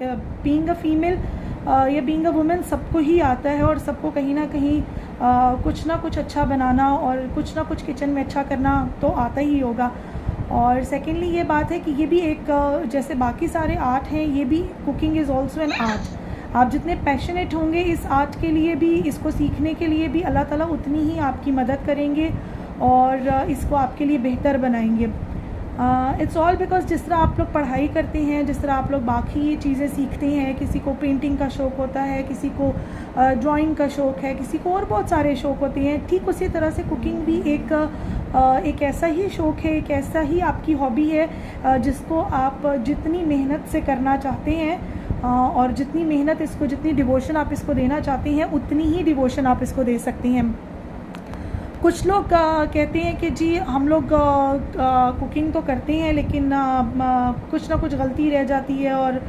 Being a female या being a women सबको ही आता है, और सबको कहीं ना कहीं कुछ ना कुछ अच्छा बनाना और कुछ ना कुछ किचन में अच्छा करना तो आता ही होगा। और सेकेंडली ये बात है कि ये भी एक जैसे बाकी सारे आर्ट हैं, ये भी cooking is also an art. आप जितने पैशनेट होंगे इस आर्ट के लिए भी, इसको सीखने के लिए भी, अल्लाह ताला उतनी ही आपकी मदद करेंगे और इसको आपके लिए बेहतर बनाएंगे। इट्स ऑल बिकॉज जिस तरह आप लोग पढ़ाई करते हैं, जिस तरह आप लोग बाकी चीज़ें सीखते हैं, किसी को पेंटिंग का शौक़ होता है, किसी को ड्राइंग का शौक़ है, किसी को और बहुत सारे शौक़ होते हैं, ठीक उसी तरह से कुकिंग भी एक ऐसा ही शौक़ है, एक ऐसा ही आपकी हॉबी है जिसको आप जितनी मेहनत से करना चाहते हैं और जितनी मेहनत इसको, जितनी डिवोशन आप इसको देना चाहते हैं, उतनी ही डिवोशन आप इसको दे सकती हैं। कुछ लोग कहते हैं कि जी हम लोग कुकिंग तो करते हैं लेकिन कुछ ना कुछ गलती रह जाती है और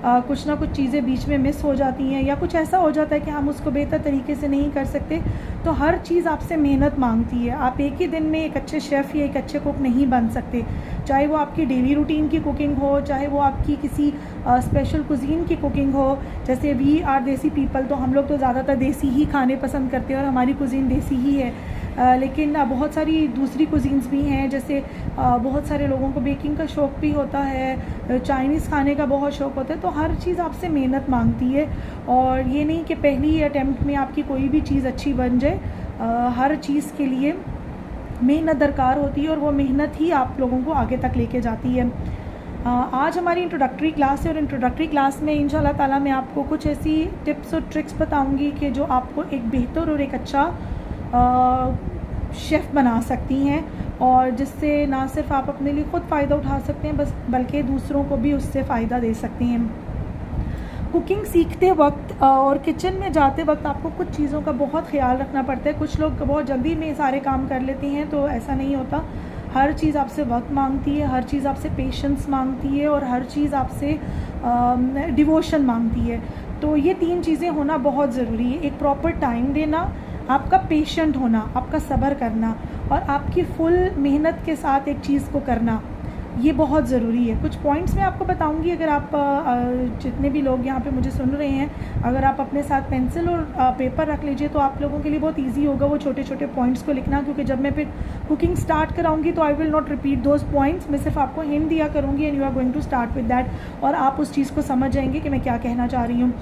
कुछ ना कुछ चीज़ें बीच में मिस हो जाती हैं, या कुछ ऐसा हो जाता है कि हम उसको बेहतर तरीके से नहीं कर सकते। तो हर चीज़ आपसे मेहनत मांगती है। आप एक ही दिन में एक अच्छे शेफ़ या एक अच्छे कुक नहीं बन सकते, चाहे वो आपकी डेली रूटीन की कुकिंग हो, चाहे वो आपकी किसी स्पेशल कुजीन की कुकिंग हो। जैसे वी आर देसी पीपल, तो हम लोग तो ज़्यादातर देसी ही खाने पसंद करते हैं और हमारी कुजीन देसी ही है। लेकिन बहुत सारी दूसरी कुजीन्स भी हैं, जैसे बहुत सारे लोगों को बेकिंग का शौक़ भी होता है, चाइनीज़ खाने का बहुत शौक़ होता है। तो हर चीज़ आपसे मेहनत मांगती है, और ये नहीं कि पहली अटैम्प्ट में आपकी कोई भी चीज़ अच्छी बन जाए। हर चीज़ के लिए मेहनत दरकार होती है, और वो मेहनत ही आप लोगों को आगे तक लेके जाती है। आज हमारी इंट्रोडक्टरी क्लास है, और इंट्रोडक्टरी क्लास में इंशाल्लाह ताला मैं आपको कुछ ऐसी टिप्स और ट्रिक्स बताऊंगी कि जो आपको एक बेहतर और एक अच्छा शेफ़ बना सकती हैं, और जिससे ना सिर्फ आप अपने लिए ख़ुद फ़ायदा उठा सकते हैं, बल्कि दूसरों को भी उससे फ़ायदा दे सकती हैं। कुकिंग सीखते वक्त और किचन में जाते वक्त आपको कुछ चीज़ों का बहुत ख़्याल रखना पड़ता है। कुछ लोग बहुत जल्दी में सारे काम कर लेते हैं, तो ऐसा नहीं होता। हर चीज़ आपसे वक्त मांगती है, हर चीज़ आपसे पेशेंस मांगती है, और हर चीज़ आपसे डिवोशन मांगती है। तो ये 3 चीज़ें होना बहुत ज़रूरी है। एक प्रॉपर टाइम देना, आपका पेशेंट होना, आपका सब्र करना, और आपकी फुल मेहनत के साथ एक चीज़ को करना, ये बहुत ज़रूरी है। कुछ पॉइंट्स मैं आपको बताऊंगी। अगर आप जितने भी लोग यहाँ पे मुझे सुन रहे हैं, अगर आप अपने साथ पेंसिल और पेपर रख लीजिए तो आप लोगों के लिए बहुत इजी होगा वो छोटे छोटे पॉइंट्स को लिखना, क्योंकि जब मैं फिर कुकिंग स्टार्ट कराऊंगी तो I will not repeat those points. मैं सिर्फ आपको हिंट दिया करूँगी, and you are going to start with that, और आप उस चीज़ को समझ जाएंगे कि मैं क्या कहना चाह रही हूँ।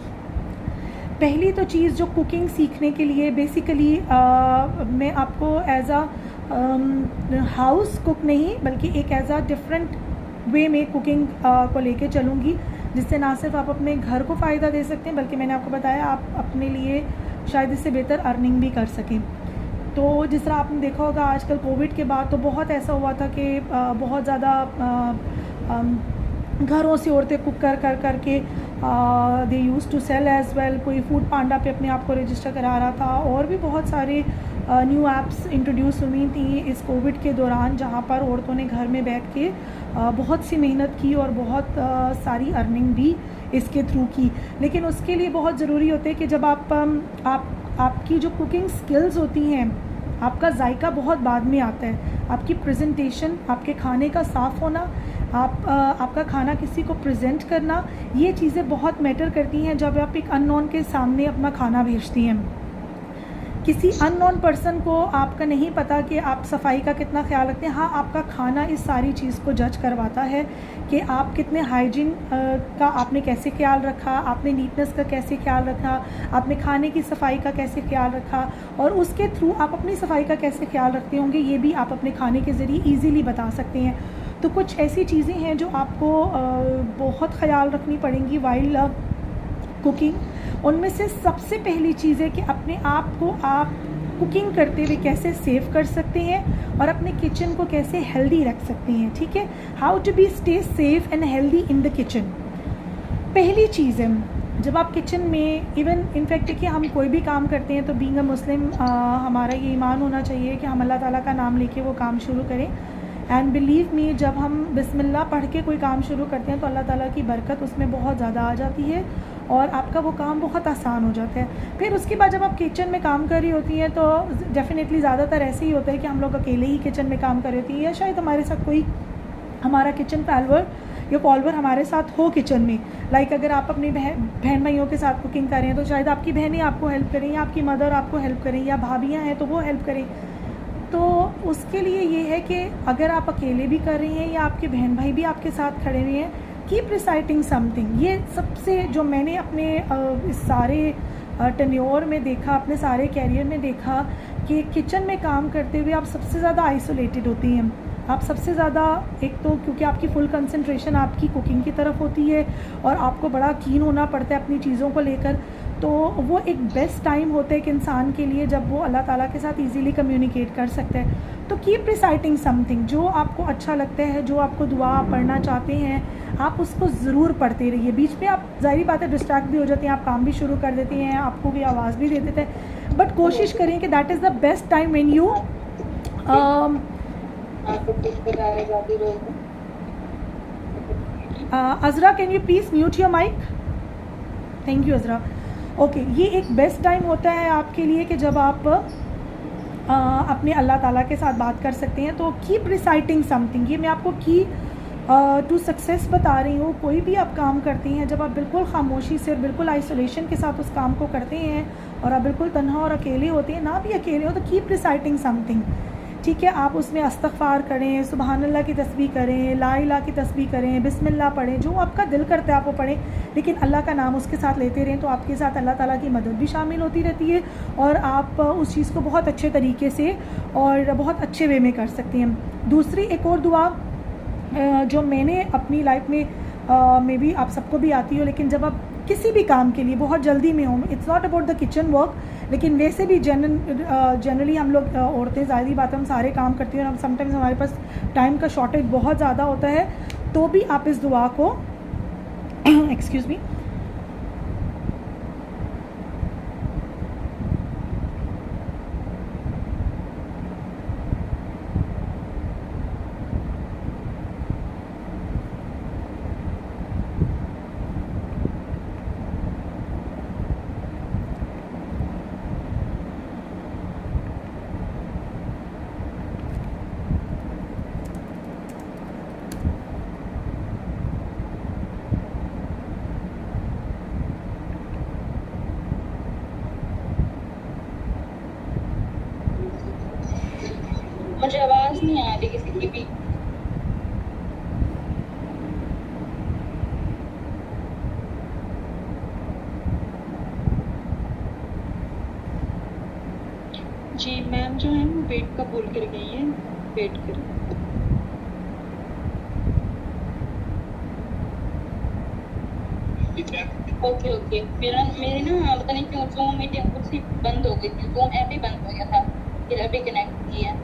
पहली तो चीज़ जो कुकिंग सीखने के लिए बेसिकली मैं आपको एज अ हाउस कुक नहीं, बल्कि एक एज अ डिफरेंट वे में कुकिंग को लेके चलूँगी, जिससे ना सिर्फ आप अपने घर को फ़ायदा दे सकते हैं, बल्कि मैंने आपको बताया आप अपने लिए शायद इससे बेहतर अर्निंग भी कर सकें। तो जिस तरह आपने देखा होगा आजकल कोविड के बाद तो बहुत ऐसा हुआ था कि बहुत ज़्यादा घरों से औरतें कुक कर के they use to sell as well. कोई फूड पांडा पे अपने आप को रजिस्टर करा रहा था, और भी बहुत सारे न्यू ऐप्स इंट्रोड्यूस हुई थी इस कोविड के दौरान, जहाँ पर औरतों ने घर में बैठ के बहुत सी मेहनत की और बहुत सारी अर्निंग भी इसके थ्रू की। लेकिन उसके लिए बहुत ज़रूरी होता है कि जब आपकी जो कुकिंग स्किल्स होती हैं, आपका जायका बहुत बाद में आता है। आपकी प्रेजेंटेशन, आपके खाने का साफ़ होना, आपका खाना किसी को प्रेजेंट करना, ये चीज़ें बहुत मैटर करती हैं जब आप एक अननोन के सामने अपना खाना भेजती हैं। किसी अननोन पर्सन को आपका नहीं पता कि आप सफाई का कितना ख्याल रखते हैं। हाँ, आपका खाना इस सारी चीज़ को जज करवाता है कि आप कितने हाइजीन का आपने कैसे ख्याल रखा, आपने नीटनेस का कैसे ख्याल रखा, आपने खाने की सफाई का कैसे ख्याल रखा, और उसके थ्रू आप अपनी सफाई का कैसे ख्याल रखते होंगे, ये भी आप अपने खाने के ज़रिए ईज़िली बता सकते हैं। तो कुछ ऐसी चीज़ें हैं जो आपको बहुत ख्याल रखनी पड़ेंगी वाइल कुकिंग। उनमें से सबसे पहली चीज़ है कि अपने आप को आप कुकिंग करते हुए कैसे सेव कर सकते हैं और अपने किचन को कैसे हेल्दी रख सकते हैं। ठीक है, how to be stay safe and healthy in the kitchen. पहली चीज़ है, जब आप किचन में इवन इनफैक्ट देखिए हम कोई भी काम करते हैं तो बीइंग अ मुस्लिम हमारा ये ईमान होना चाहिए कि हम अल्लाह ताला का नाम लेके वो काम शुरू करें। एंड बिलीव मी, जब हम बिस्मिल्लाह पढ़ के कोई काम शुरू करते हैं तो अल्लाह ताला की बरकत उसमें बहुत ज़्यादा आ जाती है और आपका वो काम बहुत आसान हो जाता है। फिर उसके बाद जब आप किचन में काम कर रही होती हैं तो डेफ़िनेटली ज़्यादातर ऐसे ही होता है कि हम लोग अकेले ही किचन में काम कर रही होती हैं, या शायद हमारे साथ कोई हमारा किचन फॉलोअर या फॉलोअर हमारे साथ हो किचन में। लाइक अगर आप अपने बहन भाइयों के साथ कुकिंग कर रहे हैं तो शायद आपकी बहनें आपको हेल्प करें, या आपकी मदर आपको हेल्प करें, या भाभियाँ हैं तो वो हेल्प करें। तो उसके लिए ये है कि अगर आप अकेले भी कर रही हैं या आपके बहन भाई भी आपके साथ खड़े हुए हैं, कीप रिसाइटिंग समथिंग। ये सबसे जो मैंने अपने इस सारे टेन्योर में देखा, अपने सारे कैरियर में देखा कि किचन में काम करते हुए आप सबसे ज़्यादा आइसोलेटेड होती हैं। आप सबसे ज़्यादा, एक तो क्योंकि आपकी फुल कंसंट्रेशन आपकी कुकिंग की तरफ होती है और आपको बड़ा कीन होना पड़ता है अपनी चीज़ों को लेकर, तो वो एक बेस्ट टाइम होता है एक इंसान के लिए जब वो अल्लाह ताला के साथ इजीली कम्युनिकेट कर सकता है। तो कीप रिसाइटिंग समथिंग, जो आपको अच्छा लगता है, जो आपको दुआ पढ़ना चाहते हैं, आप उसको ज़रूर पढ़ते रहिए। बीच में आप ज़ाहिर बात है डिस्ट्रैक्ट भी हो जाते हैं, आप काम भी शुरू कर देती हैं, आपको भी आवाज़ भी दे देते हैं, बट कोशिश करें कि that is the best time when you Azra can you please mute your mic, thank you Azra. Okay, ये एक बेस्ट टाइम होता है आपके लिए कि जब आप अपने अल्लाह ताला के साथ बात कर सकते हैं। तो कीप रिसाइटिंग समथिंग, ये मैं आपको की टू सक्सेस बता रही हूँ। कोई भी आप काम करती हैं, जब आप बिल्कुल खामोशी से और बिल्कुल आइसोलेशन के साथ उस काम को करते हैं और आप बिल्कुल तन्हा और अकेले होते हैं, ना भी अकेले हो, तो कीप रिसाइटिंग समथिंग, ठीक है। आप उसमें अस्तगफार करें, सुबहान अल्लाह की तस्बीह करें, ला इलाहा की तस्बीह करें, बिस्मिल्लाह पढ़ें, जो आपका दिल करता है आप वो पढ़ें, लेकिन अल्लाह का नाम उसके साथ लेते रहें, तो आपके साथ अल्लाह ताला की मदद भी शामिल होती रहती है और आप उस चीज़ को बहुत अच्छे तरीके से और बहुत अच्छे वे में कर सकती हैं। दूसरी एक और दुआ जो मैंने अपनी लाइफ में भी आप सबको भी आती हो, लेकिन जब आप किसी भी काम के लिए बहुत जल्दी में हो, it's not about the kitchen work, लेकिन वैसे भी जनरली हम लोग औरतें, ज़ाहिर बात है हम सारे काम करती हैं और हम समटाइम्स हमारे पास टाइम का शॉर्टेज बहुत ज़्यादा होता है, तो भी आप इस दुआ को एक्सक्यूज़ मी, मुझे आवाज नहीं आ रही किसी की भी। जी मैम जो है वो वेट का बोल कर गई है, वेट कर। ओके ओके, मेरी ना पता नहीं क्यों जूम मीटिंग खुद से बंद हो गई थी, जूम ऐप ही बंद हो गया था, फिर अभी कनेक्ट किया।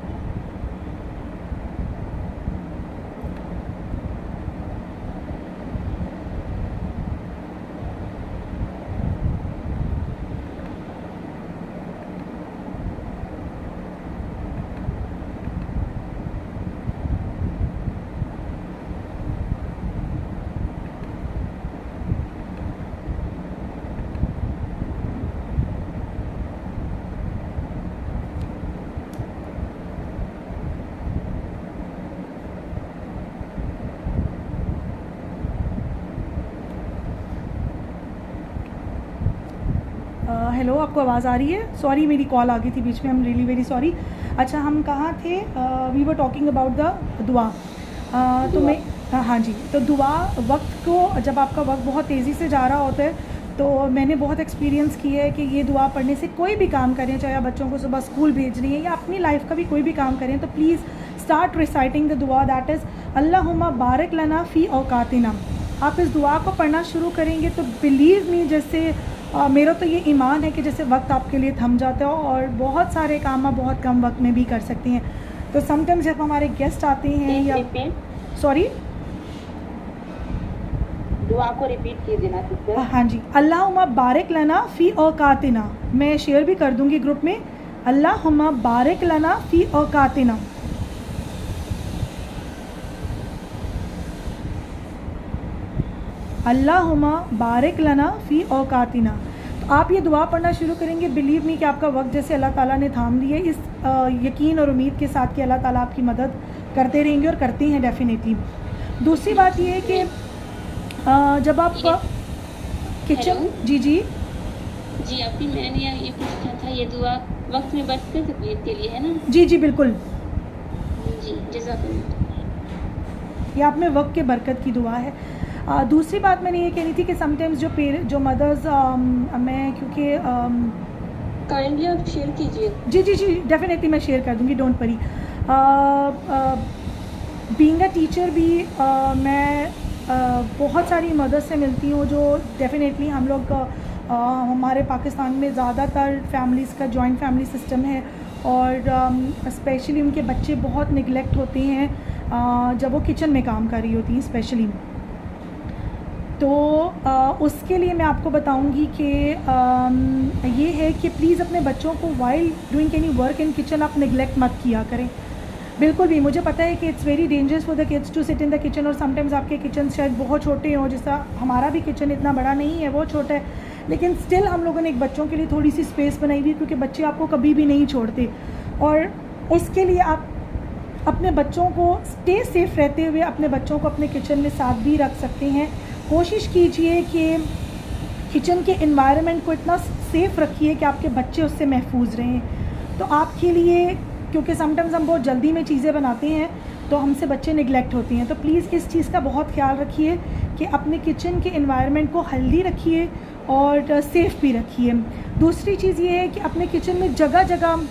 हेलो, आपको आवाज़ आ रही है? सॉरी मेरी कॉल आ गई थी बीच में, I am really very sorry. अच्छा, हम कहाँ थे? We were talking about the dua. तो मैं हाँ जी, तो दुआ वक्त को, जब आपका वक्त बहुत तेज़ी से जा रहा होता है, तो मैंने बहुत एक्सपीरियंस किया है कि ये दुआ पढ़ने से कोई भी काम करें, चाहे आप बच्चों को सुबह स्कूल भेज रही हैं या अपनी लाइफ का भी कोई भी काम करें, तो प्लीज़ स्टार्ट रिसाइटिंग द दुआ, दैट इज़ अल्लाहुम्मा बारिक लना फ़ी औकातिना। आप इस दुआ को पढ़ना शुरू करेंगे तो बिलीव मी, जैसे मेरा तो ये ईमान है कि जैसे वक्त आपके लिए थम जाता है और बहुत सारे काम आप बहुत कम वक्त में भी कर सकती हैं। तो समटाइम्स जब हमारे गेस्ट आते हैं या सॉरी दुआ को रिपीट कीजिए देना सिस्टर। हाँ जी, अल्लाहुम्मा बारिक लना फ़ी औकातिना, मैं शेयर भी कर दूंगी ग्रुप में। अल्लाहुम्मा बारिक लना फ़ी औकातिना। अल्लाहुम्मा बारिक लना फ़ी औकातिना। तो आप ये दुआ पढ़ना शुरू करेंगे, बिलीव मी कि आपका वक्त जैसे अल्लाह ताला ने थाम लिए, इस यकीन और उम्मीद के साथ कि अल्लाह ताला आपकी मदद करते रहेंगे और करते हैं डेफिनेटली। दूसरी बात ये है कि जब आप किचन। हेलो। जी जी जी अभी मैंने ये पूछा था, ये दुआ वक्त में बरकत के लिए है ना? जी जी बिल्कुल, जी जज़ाकल्लाह। ये आप में वक्त के बरकत की दुआ है। दूसरी बात मैंने ये कहनी थी कि समटाइम्स जो मदर्स, मैं क्योंकि काइंडली आप शेयर कीजिए। जी जी जी डेफिनेटली मैं शेयर कर दूँगी, don't worry. Being a teacher भी मैं बहुत सारी मदर्स से मिलती हूँ जो डेफिनेटली हम लोग हमारे पाकिस्तान में ज़्यादातर फैमिलीज़ का जॉइंट फैमिली सिस्टम है, और स्पेशली उनके बच्चे बहुत निगलेक्ट होते हैं जब वो किचन में काम कर रही होती हैं स्पेशली। तो उसके लिए मैं आपको बताऊंगी कि ये है कि प्लीज़ अपने बच्चों को while doing any work in kitchen आप निगलेक्ट मत किया करें, बिल्कुल भी। मुझे पता है कि it's very dangerous for the kids to sit in the kitchen, और समटाइम्स आपके किचन शायद बहुत छोटे हों, जैसा हमारा भी किचन इतना बड़ा नहीं है, वो छोटा है, लेकिन स्टिल हम लोगों ने एक बच्चों के लिए थोड़ी सी स्पेस बनाई हुई, क्योंकि बच्चे आपको कभी भी नहीं छोड़ते। और उसके लिए आप अपने बच्चों को स्टे सेफ रहते हुए अपने बच्चों को अपने किचन में साथ भी रख सकते हैं। कोशिश कीजिए कि किचन के एनवायरनमेंट को इतना सेफ़ रखिए कि आपके बच्चे उससे महफूज रहें। तो आपके लिए, क्योंकि समटाइम्स हम बहुत जल्दी में चीज़ें बनाते हैं तो हमसे बच्चे निगलेक्ट होती हैं, तो प्लीज़ इस चीज़ का बहुत ख्याल रखिए कि अपने किचन के एनवायरनमेंट को हेल्दी रखिए और सेफ़ भी रखिए। दूसरी चीज़ ये है कि अपने किचन में जगह जगह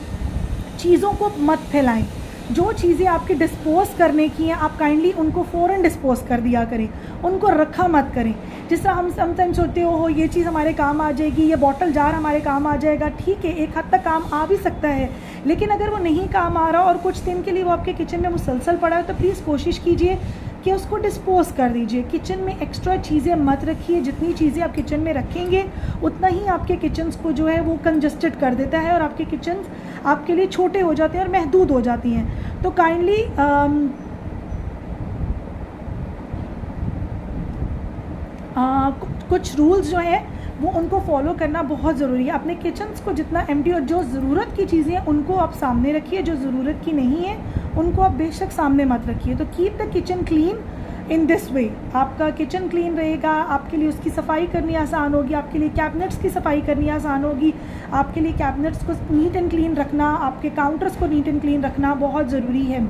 चीज़ों को मत फैलाएं। जो चीज़ें आपके डिस्पोज करने की हैं आप काइंडली उनको फ़ौरन डिस्पोज कर दिया करें, उनको रखा मत करें। जिस तरह हम समटाइम्स सोचते हो ये चीज़ हमारे काम आ जाएगी, ये बॉटल जार हमारे काम आ जाएगा, ठीक है एक हद तक काम आ भी सकता है, लेकिन अगर वो नहीं काम आ रहा और कुछ दिन के लिए वो आपके किचन में मुसलसल पड़ा है तो प्लीज़ कोशिश कीजिए कि उसको डिस्पोज कर दीजिए। किचन में एक्स्ट्रा चीज़ें मत रखिए, जितनी चीज़ें आप किचन में रखेंगे उतना ही आपके किचन्स को जो है वो कंजस्टेड कर देता है और आपके किचन्स आपके लिए छोटे हो जाते हैं और महदूद हो जाती हैं। तो काइंडली कुछ रूल्स जो हैं वो उनको फॉलो करना बहुत ज़रूरी है। अपने किचन्स को जितना एम्प्टी, और जो ज़रूरत की चीज़ें हैं उनको आप सामने रखिए, जो ज़रूरत की नहीं है उनको आप बेशक सामने मत रखिए। तो keep the kitchen clean in this way. आपका किचन क्लीन रहेगा, आपके लिए उसकी सफाई करनी आसान होगी, आपके लिए कैबिनेट्स की सफाई करनी आसान होगी, आपके लिए कैबिनेट्स को नीट एंड क्लीन रखना, आपके काउंटर्स को नीट एंड क्लीन रखना बहुत ज़रूरी है।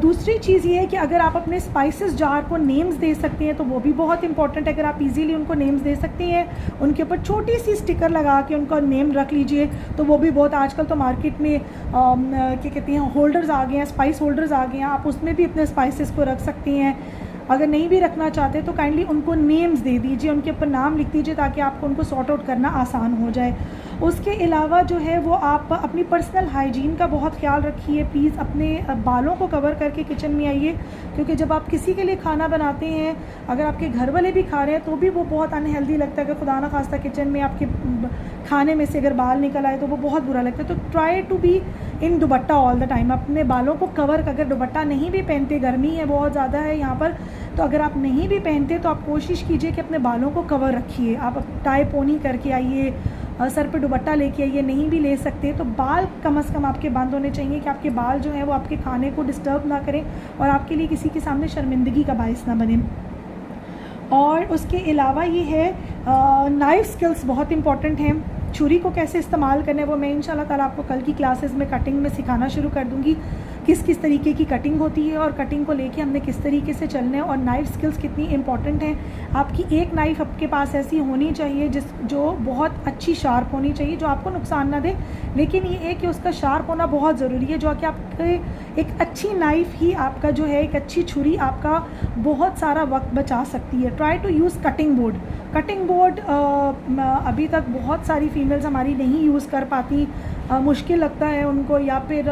दूसरी चीज़ ये है कि अगर आप अपने स्पाइसेस जार को नेम्स दे सकते हैं तो वो भी बहुत इंपॉर्टेंट है। अगर आप इजीली उनको नेम्स दे सकते हैं, उनके ऊपर छोटी सी स्टिकर लगा के उनका नेम रख लीजिए, तो वो भी बहुत, आजकल तो मार्केट में क्या कहते हैं होल्डर्स आ गए हैं, स्पाइस होल्डर्स आ गए हैं, आप उसमें भी अपने स्पाइसेस को रख सकती हैं। अगर नहीं भी रखना चाहते तो काइंडली उनको नेम्स दे दीजिए, उनके ऊपर नाम लिख दीजिए ताकि आपको उनको सॉर्ट आउट करना आसान हो जाए। उसके अलावा जो है वो आप अपनी पर्सनल हाइजीन का बहुत ख्याल रखिए। प्लीज़ अपने बालों को कवर करके किचन में आइए, क्योंकि जब आप किसी के लिए खाना बनाते हैं, अगर आपके घर वाले भी खा रहे हैं तो भी वो बहुत अनहेल्दी लगता है। अगर खुदा ना खास्ता किचन में आपके खाने में से अगर बाल निकल आए तो वो बहुत बुरा लगता है। तो try to be in dupatta all the time, अपने बालों को कवर, अगर दुपट्टा नहीं भी पहनते, गर्मी है बहुत ज़्यादा है यहाँ पर, तो अगर आप नहीं भी पहनते तो आप कोशिश कीजिए कि अपने बालों को कवर रखिए। आप टाई पोनी करके आइए, सर पे दुपट्टा लेके आइए, नहीं भी ले सकते तो बाल कम से कम आपके बंद होने चाहिए कि आपके बाल जो हैं वो आपके खाने को डिस्टर्ब ना करें और आपके लिए किसी के सामने शर्मिंदगी का बायस ना बने। और उसके अलावा ये है नाइफ स्किल्स बहुत इंपॉर्टेंट हैं। छुरी को कैसे इस्तेमाल करना है वो मैं इंशाल्लाह ताला आपको कल की क्लासेस में कटिंग में सिखाना शुरू कर दूंगी, किस किस तरीके की कटिंग होती है और कटिंग को लेके हमने किस तरीके से चलना है और नाइफ स्किल्स कितनी इंपॉर्टेंट हैं। आपकी एक नाइफ आपके पास ऐसी होनी चाहिए जो बहुत अच्छी शार्प होनी चाहिए, जो आपको नुकसान ना दे, लेकिन ये है कि उसका शार्प होना बहुत ज़रूरी है, जो कि आपके एक अच्छी नाइफ ही आपका जो है, एक अच्छी छुरी आपका बहुत सारा वक्त बचा सकती है। Try to use cutting board. Cutting board अभी तक बहुत सारी फीमेल्स हमारी नहीं यूज़ कर पाती, मुश्किल लगता है उनको, या फिर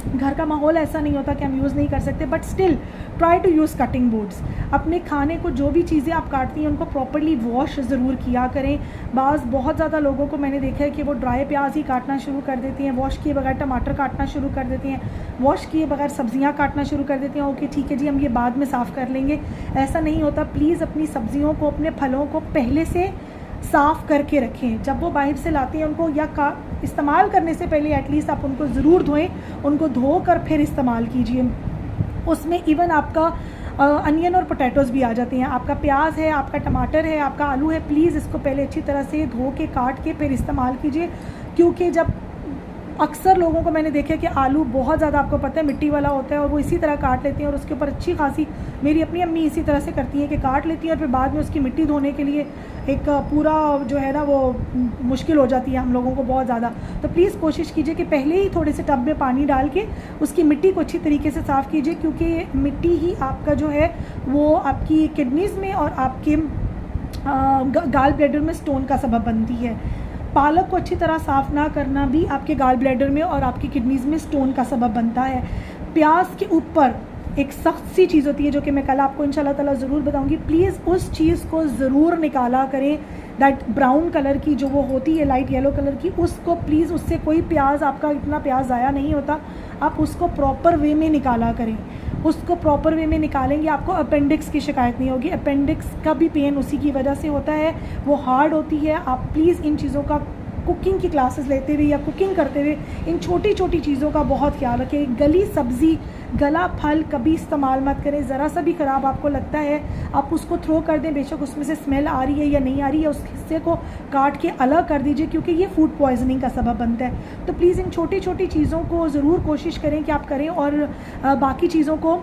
घर का माहौल ऐसा नहीं होता कि हम यूज़ नहीं कर सकते, but still try to use cutting boards. अपने खाने को जो भी चीज़ें आप काटती हैं उनको प्रॉपर्ली वॉश ज़रूर किया करें। बहुत ज़्यादा लोगों को मैंने देखा है कि वो ड्राई प्याज ही काटना शुरू कर देती हैं, वॉश किए बगैर टमाटर काटना शुरू कर देती हैं, वॉश किए बगैर सब्जियां काटना शुरू कर देती हैं। ओके ठीक है जी, हम ये बाद में साफ़ कर लेंगे, ऐसा नहीं होता। प्लीज़ अपनी सब्जियों को, अपने फलों को पहले से साफ़ करके रखें। जब वो बाहर से लाते हैं उनको या इस्तेमाल करने से पहले एटलीस्ट आप उनको ज़रूर धोएं, उनको धोकर फिर इस्तेमाल कीजिए। उसमें इवन आपका अनियन और पोटैटोज़ भी आ जाते हैं। आपका प्याज है, आपका टमाटर है, आपका आलू है, प्लीज़ इसको पहले अच्छी तरह से धो के काट के फिर इस्तेमाल कीजिए, क्योंकि जब अक्सर लोगों को मैंने देखा कि आलू बहुत ज़्यादा, आपको पता है, मिट्टी वाला होता है और वो इसी तरह काट लेते हैं और उसके ऊपर अच्छी खासी, मेरी अपनी अम्मी इसी तरह से करती हैं कि काट लेती हैं और फिर बाद में उसकी मिट्टी धोने के लिए एक पूरा जो है ना वो मुश्किल हो जाती है हम लोगों को बहुत ज़्यादा। तो प्लीज़ कोशिश कीजिए कि पहले ही थोड़े से टब में पानी डाल के उसकी मिट्टी को अच्छी तरीके से साफ़ कीजिए, क्योंकि मिट्टी ही आपका जो है वो आपकी किडनीज़ में और आपके गाल ब्लैडर में स्टोन का सबब बनती है। पालक को अच्छी तरह साफ़ ना करना भी आपके गाल ब्लैडर में और आपकी किडनीज़ में स्टोन का सबब बनता है। प्याज के ऊपर एक सख्त सी चीज़ होती है जो कि मैं कल आपको इंशाल्लाह ताला ज़रूर बताऊंगी, प्लीज़ उस चीज़ को ज़रूर निकाला करें, दैट ब्राउन कलर की जो वो होती है, लाइट येलो कलर की, उसको प्लीज़, उससे कोई प्याज, आपका इतना प्याज ज़ाया नहीं होता, आप उसको प्रॉपर वे में निकाला करें। उसको प्रॉपर वे में निकालेंगे आपको अपेंडिक्स की शिकायत नहीं होगी। अपेंडिक्स का भी पेन उसी की वजह से होता है, वो हार्ड होती है। आप प्लीज़ इन चीज़ों का कुकिंग की क्लासेस लेते हुए या कुकिंग करते हुए इन छोटी छोटी चीज़ों का बहुत ख्याल रखें। गली सब्ज़ी, गला फल कभी इस्तेमाल मत करें। ज़रा सा भी ख़राब आपको लगता है आप उसको थ्रो कर दें, बेशक उसमें से स्मेल आ रही है या नहीं आ रही है, उस हिस्से को काट के अलग कर दीजिए, क्योंकि ये फूड पॉइजनिंग का सबब बनता है। तो प्लीज़ इन छोटी छोटी चीज़ों को ज़रूर कोशिश करें कि आप करें और बाकी चीज़ों को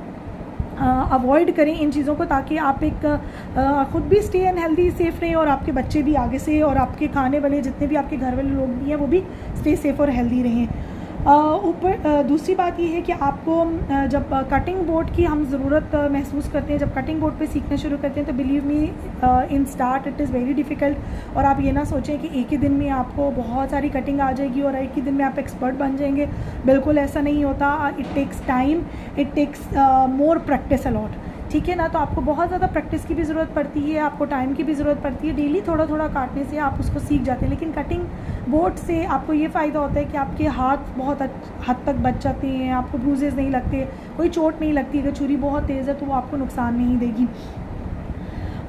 अवॉइड करें, इन चीज़ों को, ताकि आप एक ख़ुद भी स्टे एंड हेल्दी सेफ़ रहें और आपके बच्चे भी आगे से और आपके खाने वाले जितने भी आपके घर वाले लोग भी हैं वो भी स्टे सेफ़ और हेल्दी रहें। ऊपर दूसरी बात ये है कि आपको जब कटिंग बोर्ड की हम ज़रूरत महसूस करते हैं, जब कटिंग बोर्ड पे सीखना शुरू करते हैं, तो believe me in start it is very difficult. और आप ये ना सोचें कि एक ही दिन में आपको बहुत सारी कटिंग आ जाएगी और एक ही दिन में आप एक्सपर्ट बन जाएंगे, बिल्कुल ऐसा नहीं होता। It takes time, it takes more practice a lot, ठीक है ना। तो आपको बहुत ज़्यादा प्रैक्टिस की भी ज़रूरत पड़ती है, आपको टाइम की भी ज़रूरत पड़ती है। डेली थोड़ा थोड़ा काटने से आप उसको सीख जाते हैं, लेकिन कटिंग बोर्ड से आपको ये फ़ायदा होता है कि आपके हाथ बहुत हद तक बच जाते हैं, आपको ब्रूजेज़ नहीं लगते, कोई चोट नहीं लगती। अगर छुरी बहुत तेज़ है तो वो आपको नुकसान नहीं देगी।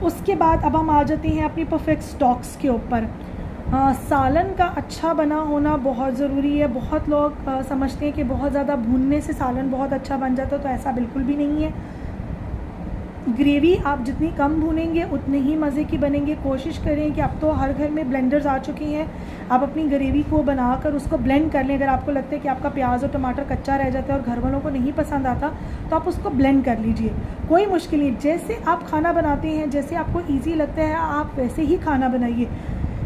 उसके बाद अब हम आ जाते हैं अपनी परफेक्ट स्टॉक्स के ऊपर। सालन का अच्छा बना होना बहुत ज़रूरी है। बहुत लोग समझते हैं कि बहुत ज़्यादा भूनने से सालन बहुत अच्छा बन जाता है, तो ऐसा बिल्कुल भी नहीं है। ग्रेवी आप जितनी कम भूनेंगे उतने ही मज़े की बनेंगे। कोशिश करें कि अब तो हर घर में ब्लेंडर्स आ चुके हैं, आप अपनी ग्रेवी को बनाकर उसको ब्लेंड कर लें। अगर आपको लगता है कि आपका प्याज और टमाटर कच्चा रह जाता है और घर वालों को नहीं पसंद आता, तो आप उसको ब्लेंड कर लीजिए, कोई मुश्किल नहीं। जैसे आप खाना बनाते हैं, जैसे आपको ईजी लगता है, आप वैसे ही खाना बनाइए,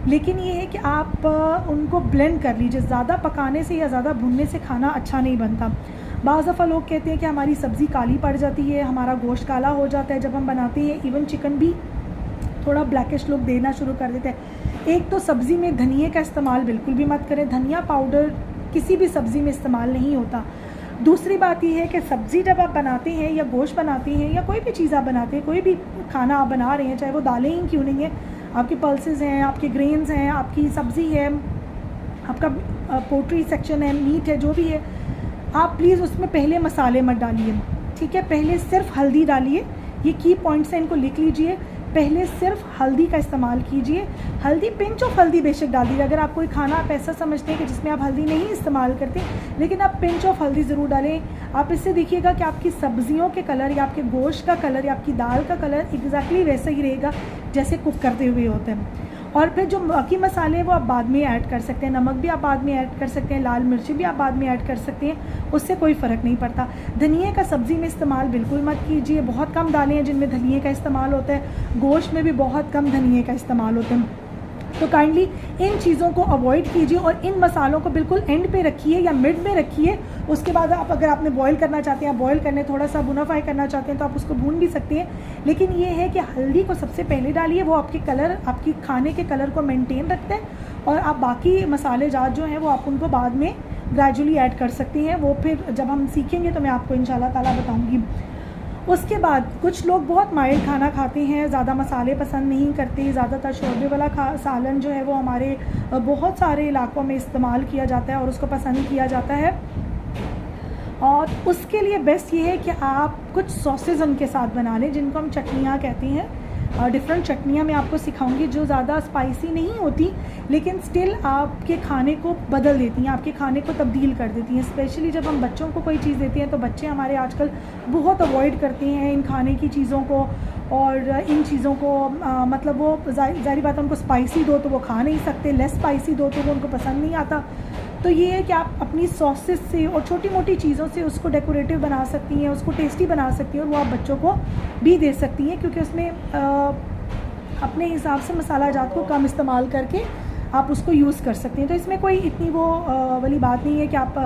लेकिन ये है कि आप उनको ब्लेंड कर लीजिए। ज़्यादा पकाने से या ज़्यादा भुनने से खाना अच्छा नहीं बनता। बाज़ दफ़ा लोग कहते हैं कि हमारी सब्ज़ी काली पड़ जाती है, हमारा गोश्त काला हो जाता है जब हम बनाते हैं। इवन चिकन भी थोड़ा ब्लैकिश लुक देना शुरू कर देते हैं। एक तो सब्ज़ी में धनिए का इस्तेमाल बिल्कुल भी मत करें, धनिया पाउडर किसी भी सब्ज़ी में इस्तेमाल नहीं होता। दूसरी बात यह है कि सब्ज़ी जब आप बनाते हैं या गोश्त बनाते हैं या कोई भी चीज़ आप बनाते हैं, कोई भी खाना आप बना रहे हैं, चाहे वो दालें ही क्यों नहीं है, आपके पल्सेस हैं, आपके ग्रेन्स हैं, आपकी सब्ज़ी है, आपका पोल्ट्री सेक्शन है, मीट है, जो भी है, आप प्लीज़ उसमें पहले मसाले मत डालिए, ठीक है। पहले सिर्फ हल्दी डालिए, ये की पॉइंट्स हैं, इनको लिख लीजिए। पहले सिर्फ हल्दी का इस्तेमाल कीजिए। हल्दी, पिंच ऑफ हल्दी बेशक डाल दीजिए। अगर आप कोई खाना आप ऐसा समझते हैं कि जिसमें आप हल्दी नहीं इस्तेमाल करते, लेकिन आप पिंच ऑफ हल्दी ज़रूर डालें। आप इससे देखिएगा कि आपकी सब्जियों के कलर या आपके गोश्त का कलर या आपकी दाल का कलर एग्जैक्टली वैसा ही रहेगा जैसे कुक करते हुए होते हैं। और फिर जो बाकी मसाले हैं वो आप बाद में ऐड कर सकते हैं। नमक भी आप बाद में ऐड कर सकते हैं, लाल मिर्ची भी आप बाद में ऐड कर सकते हैं, उससे कोई फ़र्क नहीं पड़ता। धनिए का सब्ज़ी में इस्तेमाल बिल्कुल मत कीजिए। बहुत कम दालें हैं जिनमें धनिए का इस्तेमाल होता है, गोश्त में भी बहुत कम धनिए का इस्तेमाल होता है। तो काइंडली इन चीज़ों को अवॉइड कीजिए और इन मसालों को बिल्कुल एंड पे रखिए या मिड में रखिए। उसके बाद आप, अगर आपने बॉईल करना चाहते हैं, बॉईल करने थोड़ा सा बुनाफ्राई करना चाहते हैं, तो आप उसको भून भी सकते हैं। लेकिन ये है कि हल्दी को सबसे पहले डालिए, वो आपके कलर, आपकी खाने के कलर को मेंटेन रखता है। और आप बाकी मसाले जात जो हैं वो आप उनको बाद में ग्रेजुअली ऐड कर सकते हैं। वो फिर जब हम सीखेंगे तो मैं आपको इंशाल्लाह ताला बताऊँगी। उसके बाद कुछ लोग बहुत माइल्ड खाना खाते हैं, ज़्यादा मसाले पसंद नहीं करते। ज़्यादातर शोरबे वाला सालन जो है वो हमारे बहुत सारे इलाकों में इस्तेमाल किया जाता है और उसको पसंद किया जाता है। और उसके लिए बेस्ट ये है कि आप कुछ सॉसेज उनके साथ बना लें, जिनको हम चटनियाँ कहते हैं। डिफरेंट चटनियाँ मैं आपको सिखाऊंगी जो ज़्यादा स्पाइसी नहीं होती, लेकिन स्टिल आपके खाने को बदल देती हैं, आपके खाने को तब्दील कर देती हैं। स्पेशली जब हम बच्चों को कोई चीज़ देते हैं तो बच्चे हमारे आजकल बहुत अवॉइड करते हैं इन खाने की चीज़ों को, और इन चीज़ों को मतलब वो ज़ाहिर बात है उनको स्पाइसी दो तो वो खा नहीं सकते, लेस स्पाइसी दो तो वो उनको पसंद नहीं आता। तो ये है कि आप अपनी सॉसेस से और छोटी मोटी चीज़ों से उसको डेकोरेटिव बना सकती हैं, उसको टेस्टी बना सकती हैं, और वो आप बच्चों को भी दे सकती हैं, क्योंकि उसमें अपने हिसाब से मसाला जात को कम इस्तेमाल करके आप उसको यूज़ कर सकती हैं। तो इसमें कोई इतनी वो वाली बात नहीं है कि आप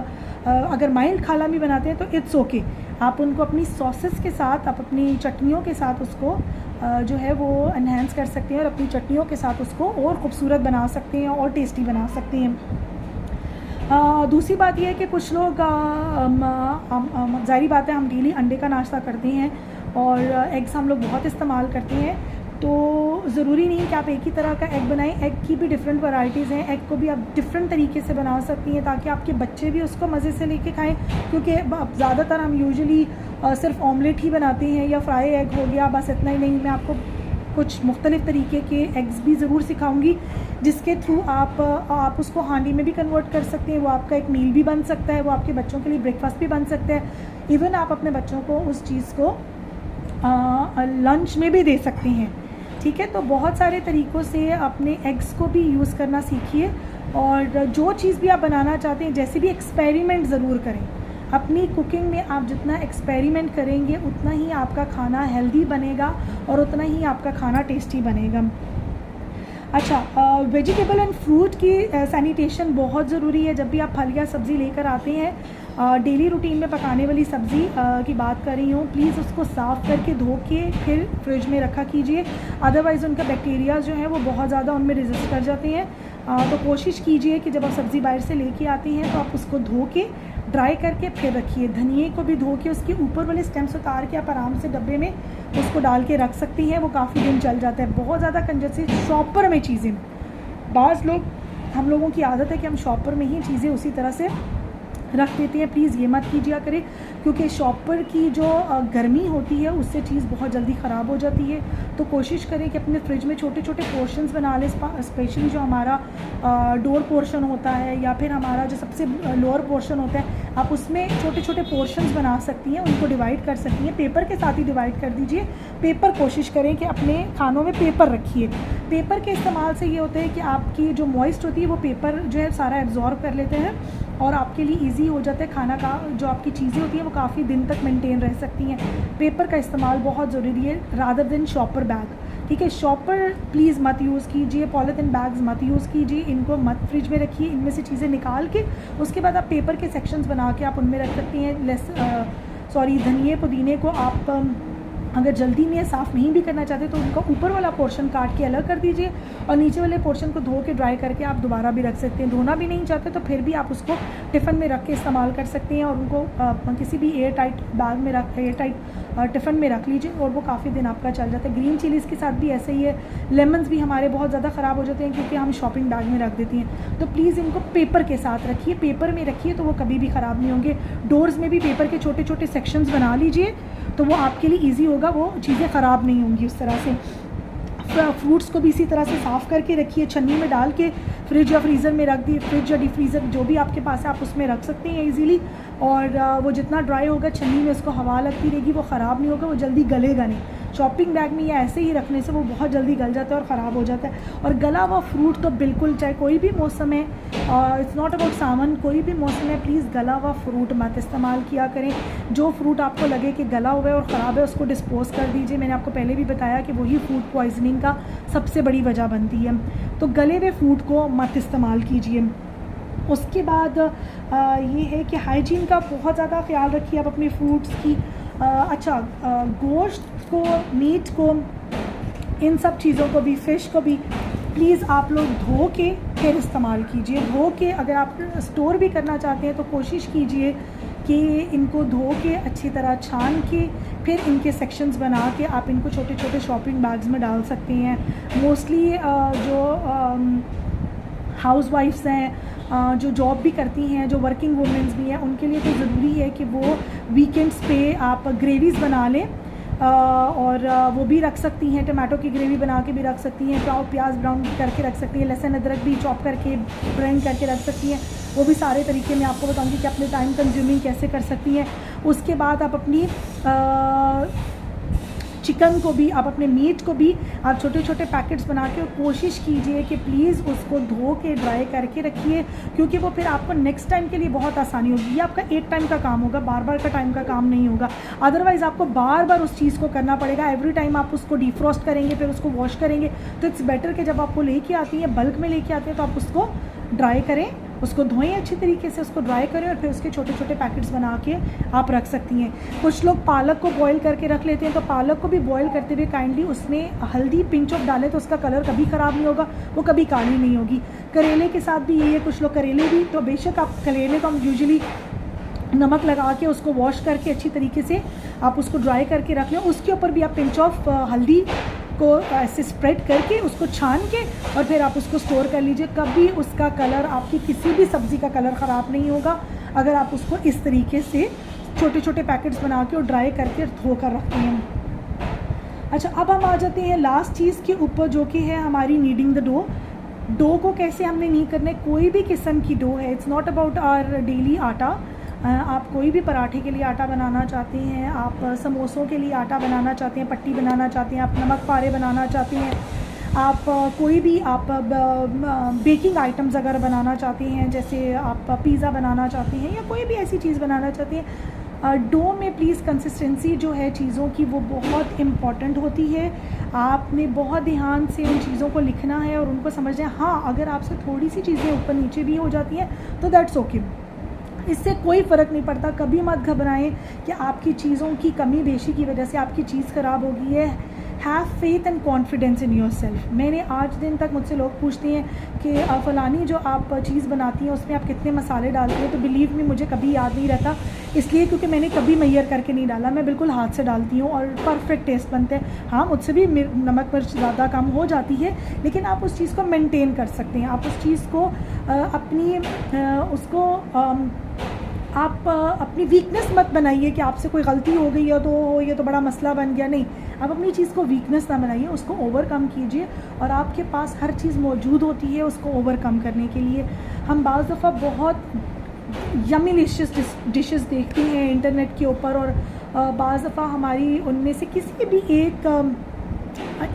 अगर माइल्ड खाना भी बनाते हैं तो इट्स ओके, आप उनको अपनी सॉसेस के साथ, आप अपनी चटनियों के साथ उसको जो है वो एनहेंस कर सकते हैं, और अपनी चटनियों के साथ उसको और ख़ूबसूरत बना सकते हैं और टेस्टी बना सकते हैं। दूसरी बात यह है कि कुछ लोग ज़ाहिर बात है हम डेली अंडे का नाश्ता करते हैं और एग्स हम लोग बहुत इस्तेमाल करते हैं, तो ज़रूरी नहीं कि आप एक ही तरह का एग बनाएं। एग की भी डिफरेंट वैरायटीज़ हैं, एग को भी आप डिफरेंट तरीके से बना सकती हैं ताकि आपके बच्चे भी उसको मज़े से लेके खाएं, क्योंकि ज़्यादातर हम यूजुअली सिर्फ ऑमलेट ही बनाते हैं या फ्राई एग हो गया, बस इतना ही नहीं। मैं आपको कुछ मुख्तलिफ़ तरीके के एग्स भी ज़रूर सिखाऊंगी जिसके थ्रू आप उसको हांडी में भी कन्वर्ट कर सकते हैं, वो आपका एक मील भी बन सकता है, वो आपके बच्चों के लिए ब्रेकफास्ट भी बन सकता है। इवन आप अपने बच्चों को उस चीज़ को लंच में भी दे सकते हैं, ठीक है। तो बहुत सारे तरीक़ों से अपने एग्स को भी यूज़ करना सीखिए, और जो चीज़ भी आप बनाना चाहते हैं जैसे भी एक्सपेरिमेंट ज़रूर करें। अपनी कुकिंग में आप जितना एक्सपेरिमेंट करेंगे उतना ही आपका खाना हेल्दी बनेगा और उतना ही आपका खाना टेस्टी बनेगा। अच्छा, वेजिटेबल एंड फ्रूट की सैनिटेशन बहुत ज़रूरी है। जब भी आप फल या सब्ज़ी लेकर आते हैं, डेली रूटीन में पकाने वाली सब्ज़ी की बात कर रही हूँ, प्लीज़ उसको साफ़ करके धो के फिर फ्रिज में रखा कीजिए, अदरवाइज़ उनका बैक्टीरिया जो है वो बहुत ज़्यादा उनमें रेजिस्ट कर जाते हैं। तो कोशिश कीजिए कि जब आप सब्ज़ी बाहर से लेके आते हैं तो आप उसको धो के ड्राई करके फिर रखिए। धनिए को भी धो के उसके ऊपर वाले स्टेम्स उतार के आप आराम से डब्बे में उसको डाल के रख सकती हैं, वो काफ़ी दिन चल जाता है। बहुत ज़्यादा कंजूसी शॉपर में चीज़ें, बाज़ लोग, हम लोगों की आदत है कि हम शॉपर में ही चीज़ें उसी तरह से रख देते हैं। प्लीज़ ये मत कीजिए करें, क्योंकि शॉपर की जो गर्मी होती है उससे चीज़ बहुत जल्दी ख़राब हो जाती है। तो कोशिश करें कि अपने फ्रिज में छोटे छोटे पोर्शंस बना लें, स्पेशली जो हमारा डोर पोर्शन होता है या फिर हमारा जो सबसे लोअर पोर्शन होता है, आप उसमें छोटे छोटे पोर्शंस बना सकती हैं, उनको डिवाइड कर सकती हैं। पेपर के साथ ही डिवाइड कर दीजिए। पेपर कोशिश करें कि अपने खानों में पेपर रखिए। पेपर के इस्तेमाल से ये होता है कि आपकी जो मॉइस्ट होती है वो पेपर जो है सारा एब्जॉर्ब कर लेते हैं, और आपके लिए इजी हो जाता है खाना का, जो आपकी चीज़ें होती हैं वो काफ़ी दिन तक मेंटेन रह सकती हैं। पेपर का इस्तेमाल बहुत ज़रूरी है रादर देन शॉपर बैग, ठीक है। शॉपर प्लीज़ मत यूज़ कीजिए, पॉलीथिन बैग्स मत यूज़ कीजिए, इनको मत फ्रिज में रखिए। इनमें से चीज़ें निकाल के उसके बाद आप पेपर के सेक्शंस बना के आप उनमें रख सकती हैं। धनिए पुदीने को आप अगर जल्दी में साफ़ नहीं भी करना चाहते तो उनका ऊपर वाला पोर्शन काट के अलग कर दीजिए, और नीचे वाले पोर्शन को धो के ड्राई करके आप दोबारा भी रख सकते हैं। धोना भी नहीं चाहते तो फिर भी आप उसको टिफ़िन में रख के इस्तेमाल कर सकते हैं, और उनको किसी भी एयर टाइट बैग में एयर टाइट टिफ़िन में रख लीजिए, और वो काफ़ी दिन आपका चल जाता है। ग्रीन चिलीज़ के साथ भी ऐसे ही है। लेमन्स भी हमारे बहुत ज़्यादा ख़राब हो जाते हैं क्योंकि हम शॉपिंग बैग में रख देती हैं। तो प्लीज़ इनको पेपर के साथ रखिए, पेपर में रखिए तो वो कभी भी ख़राब नहीं होंगे। डोर्स में भी पेपर के छोटे छोटे सेक्शंस बना लीजिए, तो वो आपके लिए ईजी होगा, वो चीज़ें ख़राब नहीं होंगी उस तरह से। फ्रूट्स को भी इसी तरह से साफ़ करके रखिए, छन्नी में डाल के फ्रिज या फ्रीज़र में रख दिए। फ्रिज या डीप फ्रीज़र जो भी आपके पास है आप उसमें रख सकते हैं इजीली, और वो जितना ड्राई होगा छन्नी में उसको हवा लगती रहेगी, वो ख़राब नहीं होगा, वो जल्दी गलेगा नहीं। शॉपिंग बैग में या ऐसे ही रखने से वो बहुत जल्दी गल जाता है और ख़राब हो जाता है। और गला हुआ फ्रूट तो बिल्कुल, चाहे कोई भी मौसम है, इट्स नॉट अबाउट सावन, कोई भी मौसम है, प्लीज़ गला हुआ फ्रूट मत इस्तेमाल किया करें। जो फ्रूट आपको लगे कि गला हुआ है और ख़राब है उसको डिस्पोज़ कर दीजिए। मैंने आपको पहले भी बताया कि वही फूड पॉइजनिंग का सबसे बड़ी वजह बनती है। तो गले हुए फ्रूट को मत इस्तेमाल कीजिए। उसके बाद ये है कि हाइजीन का बहुत ज़्यादा ख्याल रखिए आप अपने फ्रूट्स की। गोश्त को, मीट को, इन सब चीज़ों को भी, फ़िश को भी प्लीज़ आप लोग धो के फिर इस्तेमाल कीजिए। धो के अगर आप स्टोर भी करना चाहते हैं तो कोशिश कीजिए कि इनको धो के अच्छी तरह छान के फिर इनके सेक्शंस बना के आप इनको छोटे छोटे शॉपिंग बैग्स में डाल सकते हैं। मोस्टली जो हाउस वाइफ्स हैं, जो जॉब भी करती हैं, जो वर्किंग वुमेंस भी हैं, उनके लिए तो ज़रूरी है कि वो वीकेंड्स पे आप ग्रेवीज़ बना लें और वो भी रख सकती हैं। टमाटो की ग्रेवी बना के भी रख सकती हैं, प्याज ब्राउन करके रख सकती हैं, लहसुन अदरक भी चॉप करके ग्राइंड करके रख सकती हैं। वो भी सारे तरीके मैं आपको बताऊंगी कि अपने टाइम कंज्यूमिंग कैसे कर सकती हैं। उसके बाद आप अपनी चिकन को भी, आप अपने मीट को भी आप छोटे छोटे पैकेट्स बना के कोशिश कीजिए कि प्लीज़ उसको धो के ड्राई करके रखिए, क्योंकि वो फिर आपको नेक्स्ट टाइम के लिए बहुत आसानी होगी। ये आपका एक टाइम का काम होगा, बार बार का टाइम का काम नहीं होगा। अदरवाइज़ आपको बार बार उस चीज़ को करना पड़ेगा। एवरी टाइम आप उसको डिफ्रॉस्ट करेंगे, फिर उसको वॉश करेंगे। तो इट्स बेटर कि जब आपको लेके आती हैं, बल्क में लेके आते हैं, तो आप उसको ड्राई करें, उसको धोएं अच्छी तरीके से, उसको ड्राई करें और फिर उसके छोटे छोटे पैकेट्स बना के आप रख सकती हैं। कुछ लोग पालक को बॉईल करके रख लेते हैं, तो पालक को भी बॉईल करते हुए काइंडली उसमें हल्दी पिंच ऑफ डालें, तो उसका कलर कभी ख़राब नहीं होगा, वो कभी काली नहीं होगी। करेले के साथ भी यही है। कुछ लोग करेले भी, तो बेशक आप करेले को हम यूजुअली नमक लगा के उसको वॉश करके अच्छी तरीके से आप उसको ड्राई करके रख लें। उसके ऊपर भी आप पिंच ऑफ हल्दी को ऐसे स्प्रेड करके उसको छान के और फिर आप उसको स्टोर कर लीजिए। कभी उसका कलर, आपकी किसी भी सब्ज़ी का कलर ख़राब नहीं होगा अगर आप उसको इस तरीके से छोटे छोटे पैकेट्स बना के और ड्राई करके धो कर रखते हैं। अच्छा, अब हम आ जाते हैं लास्ट चीज़ के ऊपर, जो कि है हमारी नीडिंग द डो। डो को कैसे हमने नहीं करना है, कोई भी किस्म की डो है, it's not about our daily atta. आप कोई भी पराठे के लिए आटा बनाना चाहते हैं, आप समोसों के लिए आटा बनाना चाहते हैं, पट्टी बनाना चाहते हैं, आप नमक पारे बनाना चाहते हैं, आप कोई भी आप बेकिंग आइटम्स अगर बनाना चाहते हैं, जैसे आप पिज़्ज़ा बनाना चाहते हैं या कोई भी ऐसी चीज़ बनाना चाहते हैं, डो में प्लीज़ कंसिस्टेंसी जो है चीज़ों की वो बहुत इम्पॉर्टेंट होती है। आपने बहुत ध्यान से उन चीज़ों को लिखना है और उनको समझना है। हाँ, अगर आपसे थोड़ी सी चीज़ें ऊपर नीचे भी हो जाती हैं तो दैट्स ओके, इससे कोई फ़र्क नहीं पड़ता। कभी मत घबराएं कि आपकी चीज़ों की कमी बेशी की वजह से आपकी चीज़ ख़राब हो गई है। Have faith and confidence in your self. मैंने आज दिन तक मुझसे लोग पूछते हैं कि फ़लानी जो आप चीज़ बनाती हैं उसमें आप कितने मसाले डालती हैं, तो बिलीव मी मुझे कभी याद नहीं रहता, इसलिए क्योंकि मैंने कभी मैयर करके नहीं डाला। मैं बिल्कुल हाथ से डालती हूँ और परफेक्ट टेस्ट बनते हैं। हाँ, मुझसे भी नमक मिर्च ज़्यादा कम हो जाती है, लेकिन आप उस चीज़ को मेंटेन कर सकते हैं। आप उस चीज़ को आप अपनी वीकनेस मत बनाइए कि आपसे कोई गलती हो गई है तो ये तो बड़ा मसला बन गया। नहीं, आप अपनी चीज़ को वीकनेस ना बनाइए, उसको ओवरकम कीजिए और आपके पास हर चीज़ मौजूद होती है उसको ओवरकम करने के लिए। हम बाज़ दफ़ा बहुत यमीलिशियस डिशेस देखते हैं इंटरनेट के ऊपर और बाज़ दफ़ा हमारी उनमें से किसी भी एक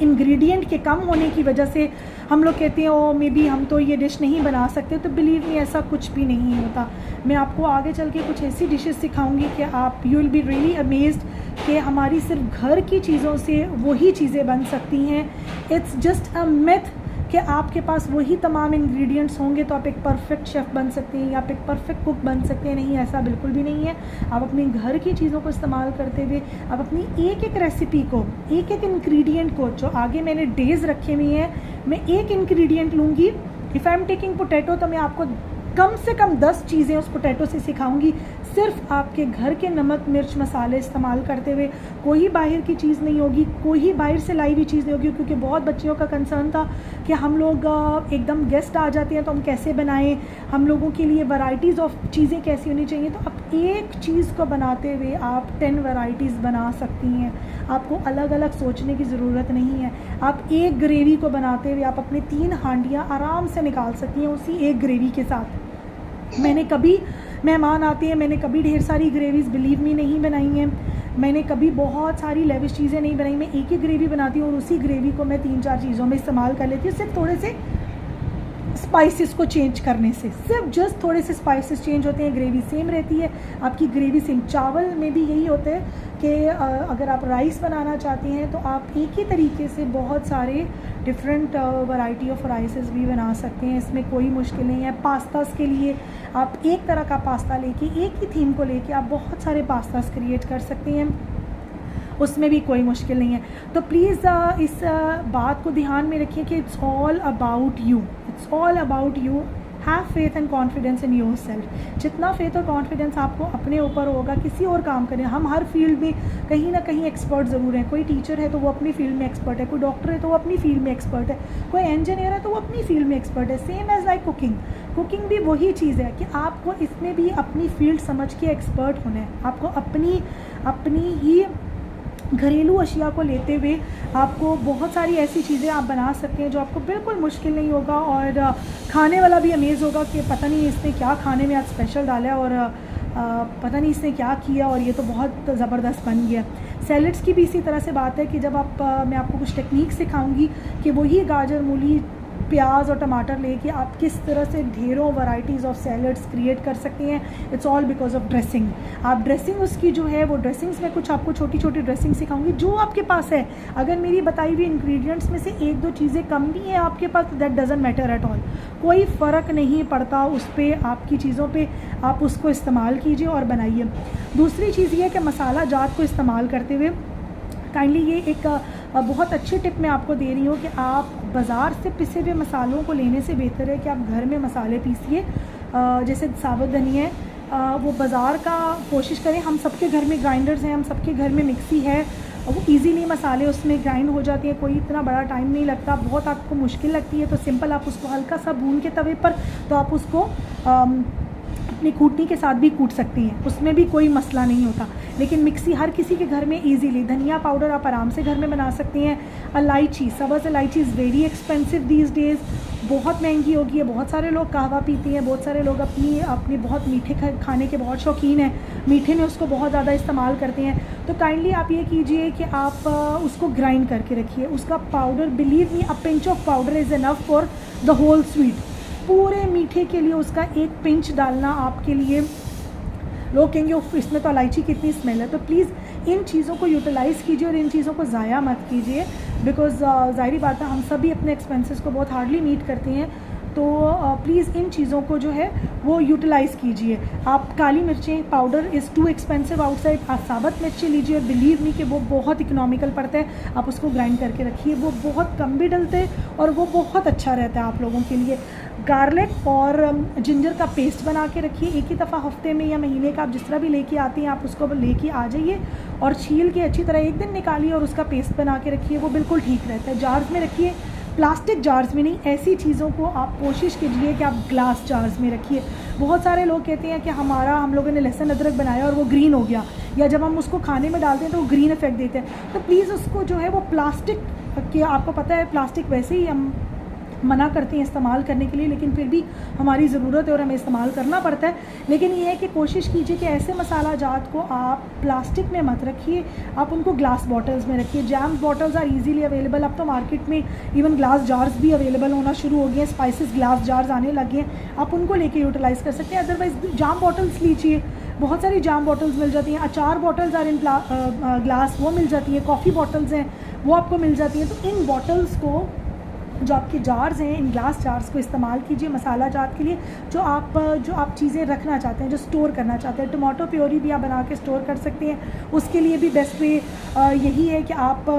इंग्रेडिएंट के कम होने की वजह से हम लोग कहते हैं ओ मे बी हम तो ये डिश नहीं बना सकते। तो बिलीव मी ऐसा कुछ भी नहीं होता। मैं आपको आगे चल के कुछ ऐसी डिशेस सिखाऊंगी कि आप you will be really amazed कि हमारी सिर्फ घर की चीज़ों से वही चीज़ें बन सकती हैं। इट्स जस्ट अ मिथ कि आपके पास वही तमाम इंग्रेडिएंट्स होंगे तो आप एक परफेक्ट शेफ़ बन सकते हैं या आप एक परफेक्ट कुक बन सकते हैं। नहीं, ऐसा बिल्कुल भी नहीं है। आप अपने घर की चीज़ों को इस्तेमाल करते हुए आप अपनी एक एक रेसिपी को, एक एक इंग्रेडिएंट को, जो आगे मैंने डेज़ रखे हुए हैं, मैं एक इंग्रेडिएंट लूँगी। If I am taking potato तो मैं आपको कम से कम 10 चीज़ें उस पोटैटो से सिखाऊंगी, सिर्फ आपके घर के नमक मिर्च मसाले इस्तेमाल करते हुए। कोई बाहर की चीज़ नहीं होगी, कोई बाहर से लाई हुई चीज़ नहीं होगी, क्योंकि बहुत बच्चियों का कंसर्न था कि हम लोग एकदम गेस्ट आ जाते हैं तो हम कैसे बनाएं, हम लोगों के लिए वैराइटीज़ ऑफ चीज़ें कैसी होनी चाहिए। तो आप एक चीज़ को बनाते हुए आप 10 वैराइटीज़ बना सकती हैं। आपको अलग अलग सोचने की ज़रूरत नहीं है। आप एक ग्रेवी को बनाते हुए आप अपने 3 हांडियाँ आराम से निकाल सकती हैं उसी एक ग्रेवी के साथ। मैंने कभी मेहमान आते हैं, मैंने कभी ढेर सारी ग्रेवीज़ बिलीव मी नहीं बनाई हैं। मैंने कभी बहुत सारी लेविश चीज़ें नहीं बनाई। मैं एक ही ग्रेवी बनाती हूँ और उसी ग्रेवी को मैं 3-4 चीज़ों में इस्तेमाल कर लेती हूँ, सिर्फ थोड़े से स्पाइसेस को चेंज करने से। सिर्फ जस्ट थोड़े से स्पाइसेस चेंज होते हैं, ग्रेवी सेम रहती है, आपकी ग्रेवी सेम। चावल में भी यही होता है कि अगर आप राइस बनाना चाहते हैं तो आप एक ही तरीके से बहुत सारे डिफरेंट वैरायटी ऑफ राइसेस भी बना सकते हैं, इसमें कोई मुश्किल नहीं है। पास्तास के लिए आप एक तरह का पास्ता लेके, एक ही थीम को लेके आप बहुत सारे पास्तास क्रिएट कर सकते हैं, उसमें भी कोई मुश्किल नहीं है। तो प्लीज़ इस बात को ध्यान में रखिए कि it's all about you, it's all about you. Have faith and confidence in your self. जितना फेथ और कॉन्फिडेंस आपको अपने ऊपर होगा, किसी और काम करें, हम हर फील्ड में कहीं ना कहीं एक्सपर्ट ज़रूर हैं। कोई टीचर है तो वो अपनी फील्ड में एक्सपर्ट है, कोई डॉक्टर है तो वो अपनी फील्ड में एक्सपर्ट है, कोई इंजीनियर है तो वो अपनी फील्ड में एक्सपर्ट है। Same as like cooking, cooking भी वही चीज़ है कि आपको इसमें भी अपनी फील्ड समझ के एक्सपर्ट होना है। आपको अपनी ही घरेलू अशिया को लेते हुए आपको बहुत सारी ऐसी चीज़ें आप बना सकते हैं जो आपको बिल्कुल मुश्किल नहीं होगा, और खाने वाला भी अमेज़ होगा कि पता नहीं इसने क्या खाने में आज स्पेशल डाला है, और पता नहीं इसने क्या किया और ये तो बहुत ज़बरदस्त बन गया। सैलड्स की भी इसी तरह से बात है कि जब मैं आपको कुछ टेक्निक सिखाऊंगी कि वही गाजर, मूली, प्याज और टमाटर लेके आप किस तरह से ढेरों वैरायटीज़ ऑफ सैलड्स क्रिएट कर सकते हैं। It's all because of dressing. आप ड्रेसिंग उसकी जो है वो ड्रेसिंग्स में कुछ आपको छोटी छोटी ड्रेसिंग सिखाऊंगी जो आपके पास है। अगर मेरी बताई हुई इंग्रेडिएंट्स में से एक दो चीज़ें कम भी हैं आपके पास, that doesn't matter at all, कोई फ़र्क नहीं पड़ता उस पर, आपकी चीज़ों पे आप उसको इस्तेमाल कीजिए और बनाइए। दूसरी चीज़ ये है कि मसाला जात को इस्तेमाल करते हुए काइंडली ये एक बहुत अच्छी टिप मैं आपको दे रही हूँ कि आप बाज़ार से पिसे हुए मसालों को लेने से बेहतर है कि आप घर में मसाले पीसिए। जैसे साबुत धनिया है, वो बाज़ार का कोशिश करें। हम सबके घर में ग्राइंडर्स हैं, हम सबके घर में मिक्सी है, वो इजीली मसाले उसमें ग्राइंड हो जाती हैं, कोई इतना बड़ा टाइम नहीं लगता। बहुत आपको मुश्किल लगती है तो सिंपल आप उसको हल्का सा भून के तवे पर, तो आप उसको अपनी कूटनी के साथ भी कूट सकती हैं, उसमें भी कोई मसला नहीं होता। लेकिन मिक्सी हर किसी के घर में इजीली, धनिया पाउडर आप आराम से घर में बना सकती हैं। इलायची, सब्ज़ इलायची is very expensive these days, बहुत महंगी होगी है। बहुत सारे लोग कहवा पीती हैं, बहुत सारे लोग अपनी बहुत मीठे खाने के बहुत शौकीन हैं, मीठे में उसको बहुत ज़्यादा इस्तेमाल करते हैं। तो काइंडली आप ये कीजिए कि आप उसको ग्राइंड करके रखिए, उसका powder, believe me, a pinch of powder is enough for the whole sweet. पूरे मीठे के लिए उसका एक पिंच डालना आपके लिए, लोग कहेंगे उफ इसमें तो इलायची कितनी स्मेल है। तो प्लीज़ इन चीज़ों को यूटिलाइज़ कीजिए और इन चीज़ों को ज़ाया मत कीजिए, बिकॉज़ ज़ाहिरी बात है हम सभी अपने एक्सपेंसेस को बहुत हार्डली मीट करते हैं। तो प्लीज़ इन चीज़ों को जो है वो यूटिलाइज़ कीजिए। आप काली मिर्चें powder is too expensive outside, आप साबुत मिर्चें लीजिए और बिलीव मी कि वो बहुत इकोनॉमिकल पड़ता है। आप उसको ग्राइंड करके रखिए, वो बहुत कम भी डलते हैं और वो बहुत अच्छा रहता है आप लोगों के लिए। गार्लिक और जिंजर का पेस्ट बना के रखिए, एक ही दफ़ा हफ्ते में या महीने का आप जिस तरह भी लेके आती हैं आप उसको लेके आ जाइए और छील के अच्छी तरह एक दिन निकालिए और उसका पेस्ट बना के रखिए, वो बिल्कुल ठीक रहता है। जार्स में रखिए, प्लास्टिक जार्स में नहीं। ऐसी चीज़ों को आप कोशिश कीजिए कि आप ग्लास जार्स में रखिए। बहुत सारे लोग कहते हैं कि हम लोगों ने लहसुन अदरक बनाया और वो ग्रीन हो गया, या जब हम उसको खाने में डालते हैं तो वो ग्रीन इफेक्ट देते हैं। तो प्लीज़ उसको जो है वो प्लास्टिक के, आपको पता है प्लास्टिक वैसे ही हम मना करते हैं इस्तेमाल करने के लिए, लेकिन फिर भी हमारी ज़रूरत है और हमें इस्तेमाल करना पड़ता है। लेकिन ये है कि कोशिश कीजिए कि ऐसे मसाला जात को आप प्लास्टिक में मत रखिए, आप उनको ग्लास बॉटल्स में रखिए। Jam bottles are easily available, अब तो मार्केट में इवन ग्लास जार्स भी अवेलेबल होना शुरू हो गए हैं, स्पाइसेस ग्लास जार्स आने लगे हैं, आप उनको लेके यूटिलाइज़ कर सकते हैं। अदरवाइज़ जाम बॉटल्स लीजिए, बहुत सारी जाम बॉटल्स मिल जाती हैं। अचार बॉटल्स आर इन ग्लास, वो मिल जाती हैं। कॉफ़ी बॉटल्स हैं वो आपको मिल जाती हैं। तो इन बॉटल्स को, जो आपके जार्स हैं, इन ग्लास जार्स को इस्तेमाल कीजिए मसाला जात के लिए। जो आप चीज़ें रखना चाहते हैं, जो स्टोर करना चाहते हैं, टमाटो प्योरी भी आप बना के स्टोर कर सकते हैं। उसके लिए भी बेस्ट वे यही है कि आप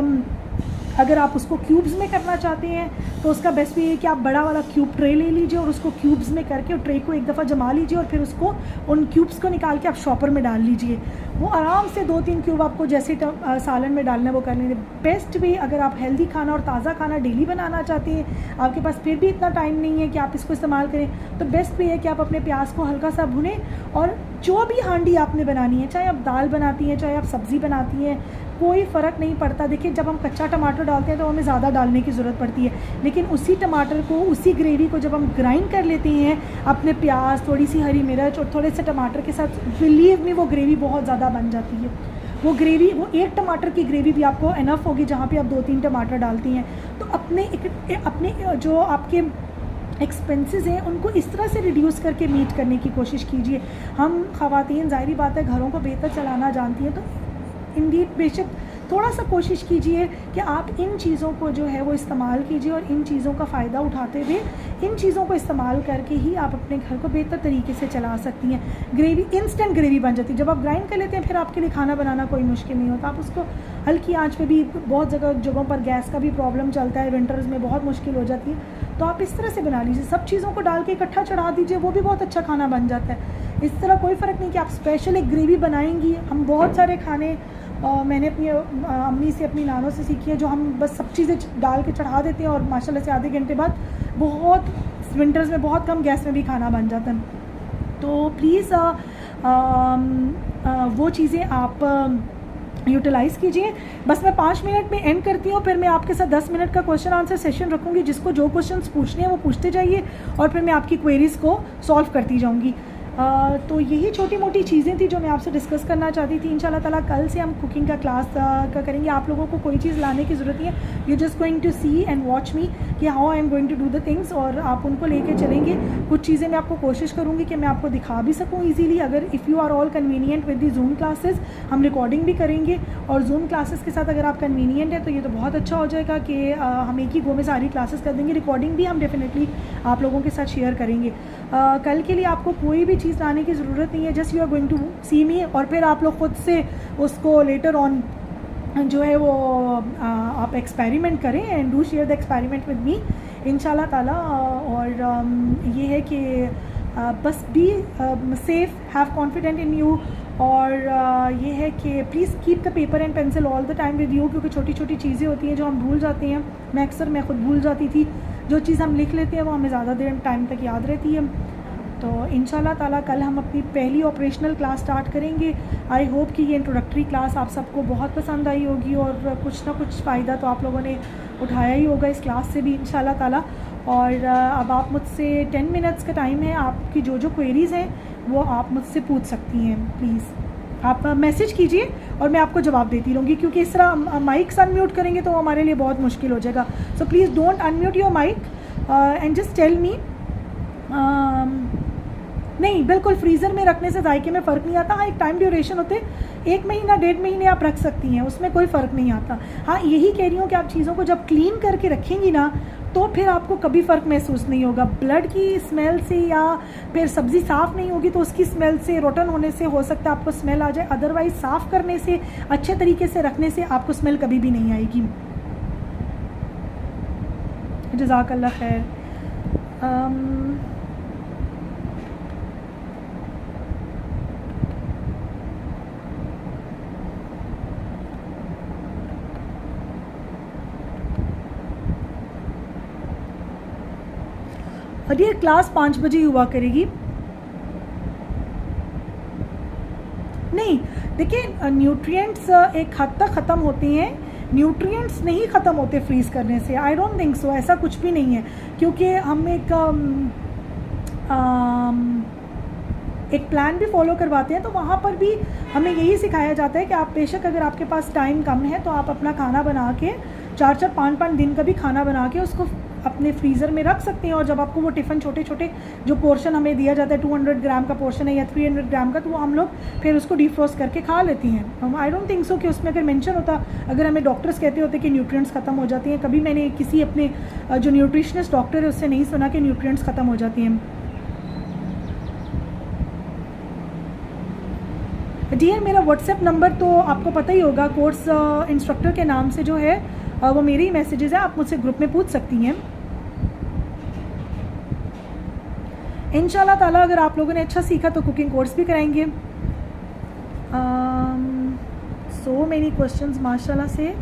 अगर आप उसको क्यूब्स में करना चाहते हैं तो उसका बेस्ट वे है कि आप बड़ा वाला क्यूब ट्रे ले लीजिए और उसको क्यूब्स में करके और ट्रे को एक दफ़ा जमा लीजिए और फिर उसको उन क्यूब्स को निकाल के आप शॉपर में डाल लीजिए। वो आराम से 2-3 क्यूब आपको जैसे सालन में डालना है वो कर लेंगे। बेस्ट वे, अगर आप हेल्दी खाना और ताज़ा खाना डेली बनाना चाहते हैं, आपके पास फिर भी इतना टाइम नहीं है कि आप इसको इस्तेमाल करें, तो बेस्ट वे है कि आप अपने प्याज को हल्का सा भुनें और जो भी हांडी आपने बनानी है, चाहे आप दाल बनाती हैं चाहे आप सब्ज़ी बनाती हैं, कोई फ़र्क नहीं पड़ता। देखिए जब हम कच्चा टमाटर डालते हैं तो हमें ज़्यादा डालने की ज़रूरत पड़ती है, लेकिन उसी टमाटर को, उसी ग्रेवी को जब हम ग्राइंड कर लेते हैं अपने प्याज, थोड़ी सी हरी मिर्च और थोड़े से टमाटर के साथ, बिलीव मी वो ग्रेवी बहुत ज़्यादा बन जाती है। वो ग्रेवी, वो एक टमाटर की ग्रेवी भी आपको इनफ होगी जहाँ पे आप 2-3 टमाटर डालती हैं। तो अपने जो आपके एक्सपेंसेस हैं उनको इस तरह से रिड्यूस करके मीट करने की कोशिश कीजिए। हम ख़वातीन ज़ाहिरी बात है घरों को बेहतर चलाना जानती हैं, तो इंडीड बेशक थोड़ा सा कोशिश कीजिए कि आप इन चीज़ों को जो है वो इस्तेमाल कीजिए और इन चीज़ों का फ़ायदा उठाते हुए इन चीज़ों को इस्तेमाल करके ही आप अपने घर को बेहतर तरीके से चला सकती हैं। ग्रेवी, इंस्टेंट ग्रेवी बन जाती है जब आप ग्राइंड कर लेते हैं, फिर आपके लिए खाना बनाना कोई मुश्किल नहीं होता। आप उसको हल्की आंच पे भी, बहुत जगहों पर गैस का भी प्रॉब्लम चलता है, विंटर्स में बहुत मुश्किल हो जाती है, तो आप इस तरह से बना लीजिए। सब चीज़ों को डाल के इकट्ठा चढ़ा दीजिए, वो भी बहुत अच्छा खाना बन जाता है। इस तरह कोई फ़र्क नहीं कि आप स्पेशल एक ग्रेवी बनाएंगी। हम बहुत सारे खाने मैंने अपनी अम्मी से, अपनी नानों से सीखी है, जो हम बस सब चीज़ें डाल के चढ़ा देते हैं और माशाल्लाह से आधे घंटे बाद बहुत, विंटर्स में बहुत कम गैस में भी खाना बन जाता है। तो प्लीज़ वो चीज़ें आप यूटिलाइज़ कीजिए। बस मैं 5 मिनट में एंड करती हूँ, फिर मैं आपके साथ 10 मिनट का क्वेश्चन आंसर सेशन रखूँगी। जिसको जो क्वेश्चंस पूछने हैं वो पूछते जाइए और फिर मैं आपकी क्वेरीज़ को सॉल्व करती जाऊँगी। तो यही छोटी मोटी चीज़ें थी जो मैं आपसे डिस्कस करना चाहती थी। इंशाल्लाह ताला कल से हम कुकिंग का क्लास का करेंगे। आप लोगों को कोई चीज़ लाने की ज़रूरत नहीं है, you just going to see and watch me कि how I am going to do the things, और आप उनको लेके चलेंगे। कुछ चीज़ें मैं आपको कोशिश करूँगी कि मैं आपको दिखा भी सकूँ ईजीली। अगर if you are all convenient with the Zoom classes, हम रिकॉर्डिंग भी करेंगे, और जूम क्लासेस के साथ अगर आप कन्वीनियंट है तो ये तो बहुत अच्छा हो जाएगा कि हम एक ही गो में सारी क्लासेस कर देंगे। रिकॉर्डिंग भी हम डेफिनेटली आप लोगों के साथ शेयर करेंगे। कल के लिए आपको कोई भी चीज़ लाने की ज़रूरत नहीं है, just you are going to see me, और फिर आप लोग खुद से उसको लेटर ऑन जो है वो आप एक्सपेरिमेंट करें and do share the experiment with me इंशाल्लाह ताला। और ये है कि बस be safe, have confident in you, और ये है कि please keep the paper and pencil all the time with you, क्योंकि छोटी छोटी चीज़ें होती हैं जो हम भूल जाते हैं। मैं खुद भूल जाती थी। जो चीज़ हम लिख लेते हैं वो हमें ज़्यादा देर टाइम तक याद रहती है। तो इंशाल्लाह ताला कल हम अपनी पहली ऑपरेशनल क्लास स्टार्ट करेंगे। आई होप कि ये इंट्रोडक्टरी क्लास आप सबको बहुत पसंद आई होगी, और कुछ ना कुछ फ़ायदा तो आप लोगों ने उठाया ही होगा इस क्लास से भी इंशाल्लाह ताला। और अब आप मुझसे 10 मिनट्स का टाइम है, आपकी जो जो क्वेरीज़ हैं वो आप मुझसे पूछ सकती हैं। प्लीज़ आप मैसेज कीजिए और मैं आपको जवाब देती रहूँगी, क्योंकि इस तरह माइक्स अनम्यूट करेंगे तो हमारे लिए बहुत मुश्किल हो जाएगा। So please don't unmute your mic and just tell me. नहीं, बिल्कुल फ्रीज़र में रखने से जायके में फ़र्क नहीं आता। हाँ, एक टाइम ड्यूरेशन होते, 1 महीना 1.5 महीने आप रख सकती हैं, उसमें कोई फ़र्क नहीं आता। हाँ, यही कह रही हूँ कि आप चीज़ों को जब क्लीन करके रखेंगी ना तो फिर आपको कभी फ़र्क महसूस नहीं होगा। ब्लड की स्मेल से या फिर सब्ज़ी साफ़ नहीं होगी तो उसकी स्मेल से, रोटन होने से हो सकता है आपको स्मेल आ जाए। अदरवाइज़ साफ़ करने से, अच्छे तरीके से रखने से आपको स्मेल कभी भी नहीं आएगी। जज़ाकल्लाह खैर। और ये क्लास 5 बजे हुआ करेगी। नहीं, देखिए न्यूट्रिएंट्स एक हद तक ख़त्म होते हैं, न्यूट्रिएंट्स नहीं ख़त्म होते फ्रीज़ करने से। आई डोंट थिंक सो, ऐसा कुछ भी नहीं है, क्योंकि हम एक प्लान भी फॉलो करवाते हैं तो वहाँ पर भी हमें यही सिखाया जाता है कि आप बेशक अगर आपके पास टाइम कम है तो आप अपना खाना बना के 4-4, 5-5 दिन का भी खाना बना के उसको अपने फ्रीज़र में रख सकते हैं। और जब आपको वो टिफ़िन छोटे छोटे जो पोर्शन हमें दिया जाता है, 200 ग्राम का पोर्शन है या 300 ग्राम का, तो वो हम लोग फिर उसको डीफ्रोस्ट करके खा लेती हैं। आई डोंट थिंक सो कि उसमें अगर मेंशन होता, अगर हमें डॉक्टर्स कहते होते कि न्यूट्रिएंट्स ख़त्म हो जाती हैं, कभी मैंने किसी अपने जो न्यूट्रिशनिस्ट डॉक्टर है उससे नहीं सुना कि न्यूट्रिएंट्स ख़त्म हो जाती हैं। डियर, मेरा व्हाट्सएप नंबर तो आपको पता ही होगा, कोर्स इंस्ट्रक्टर के नाम से जो है वो मेरे ही मैसेजेस हैं, आप मुझसे ग्रुप में पूछ सकती हैं। इंशाल्लाह ताला अगर आप लोगों ने अच्छा सीखा तो कुकिंग कोर्स भी कराएंगे। सो मेनी क्वेश्चंस माशाल्लाह से।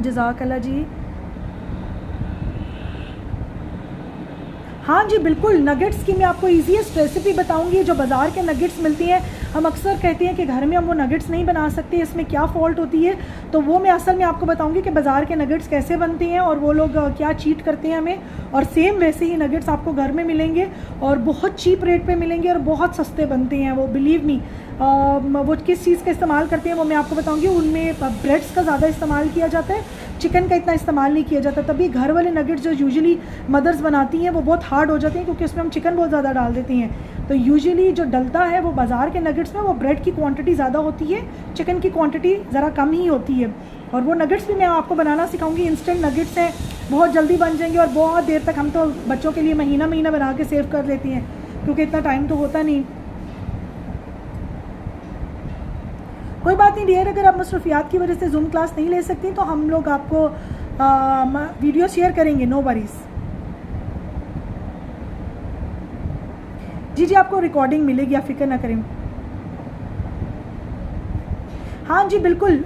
जज़ाकल्लाह जी। हाँ जी बिल्कुल, नगेट्स की मैं आपको ईजीएस्ट रेसिपी बताऊंगी। जो बाज़ार के नगेट्स मिलती हैं, हम अक्सर कहते हैं कि घर में हम वो नगेट्स नहीं बना सकते, इसमें क्या फ़ॉल्ट होती है, तो वो मैं असल में आपको बताऊंगी कि बाज़ार के नगेट्स कैसे बनते हैं और वो लोग क्या चीट करते हैं हमें। और सेम वैसे ही नगेट्स आपको घर में मिलेंगे और बहुत चीप रेट पे मिलेंगे और बहुत सस्ते बनते हैं वो, बिलीव मी। वो किस चीज़ का इस्तेमाल करते हैं वो मैं आपको बताऊँगी। उनमें ब्रेड्स का ज़्यादा इस्तेमाल किया जाता है, चिकन का इतना इस्तेमाल नहीं किया जाता। तभी घर वाले नगेट्स जो यूजुअली मदर्स बनाती हैं वो बहुत हार्ड हो जाते हैं, क्योंकि उसमें हम चिकन बहुत ज़्यादा डाल देते हैं। तो यूजुअली जो डलता है वो बाज़ार के नगेट्स में वो ब्रेड की क्वांटिटी ज़्यादा होती है, चिकन की क्वांटिटी ज़रा कम ही होती है। और वो नगेट्स भी मैं आपको बनाना सिखाऊंगी। इंस्टेंट नगेट्स हैं, बहुत जल्दी बन जाएंगे और बहुत देर तक, हम तो बच्चों के लिए महीना महीना बना के सेव कर लेती हैं, क्योंकि इतना टाइम तो होता नहीं। कोई बात नहीं डियर, अगर आप मसरूफियात की वजह से जूम क्लास नहीं ले सकती तो हम लोग आपको वीडियो शेयर करेंगे, नो वरीज। जी जी, आपको रिकॉर्डिंग मिलेगी, आप फिक्र ना करें। हाँ जी बिल्कुल।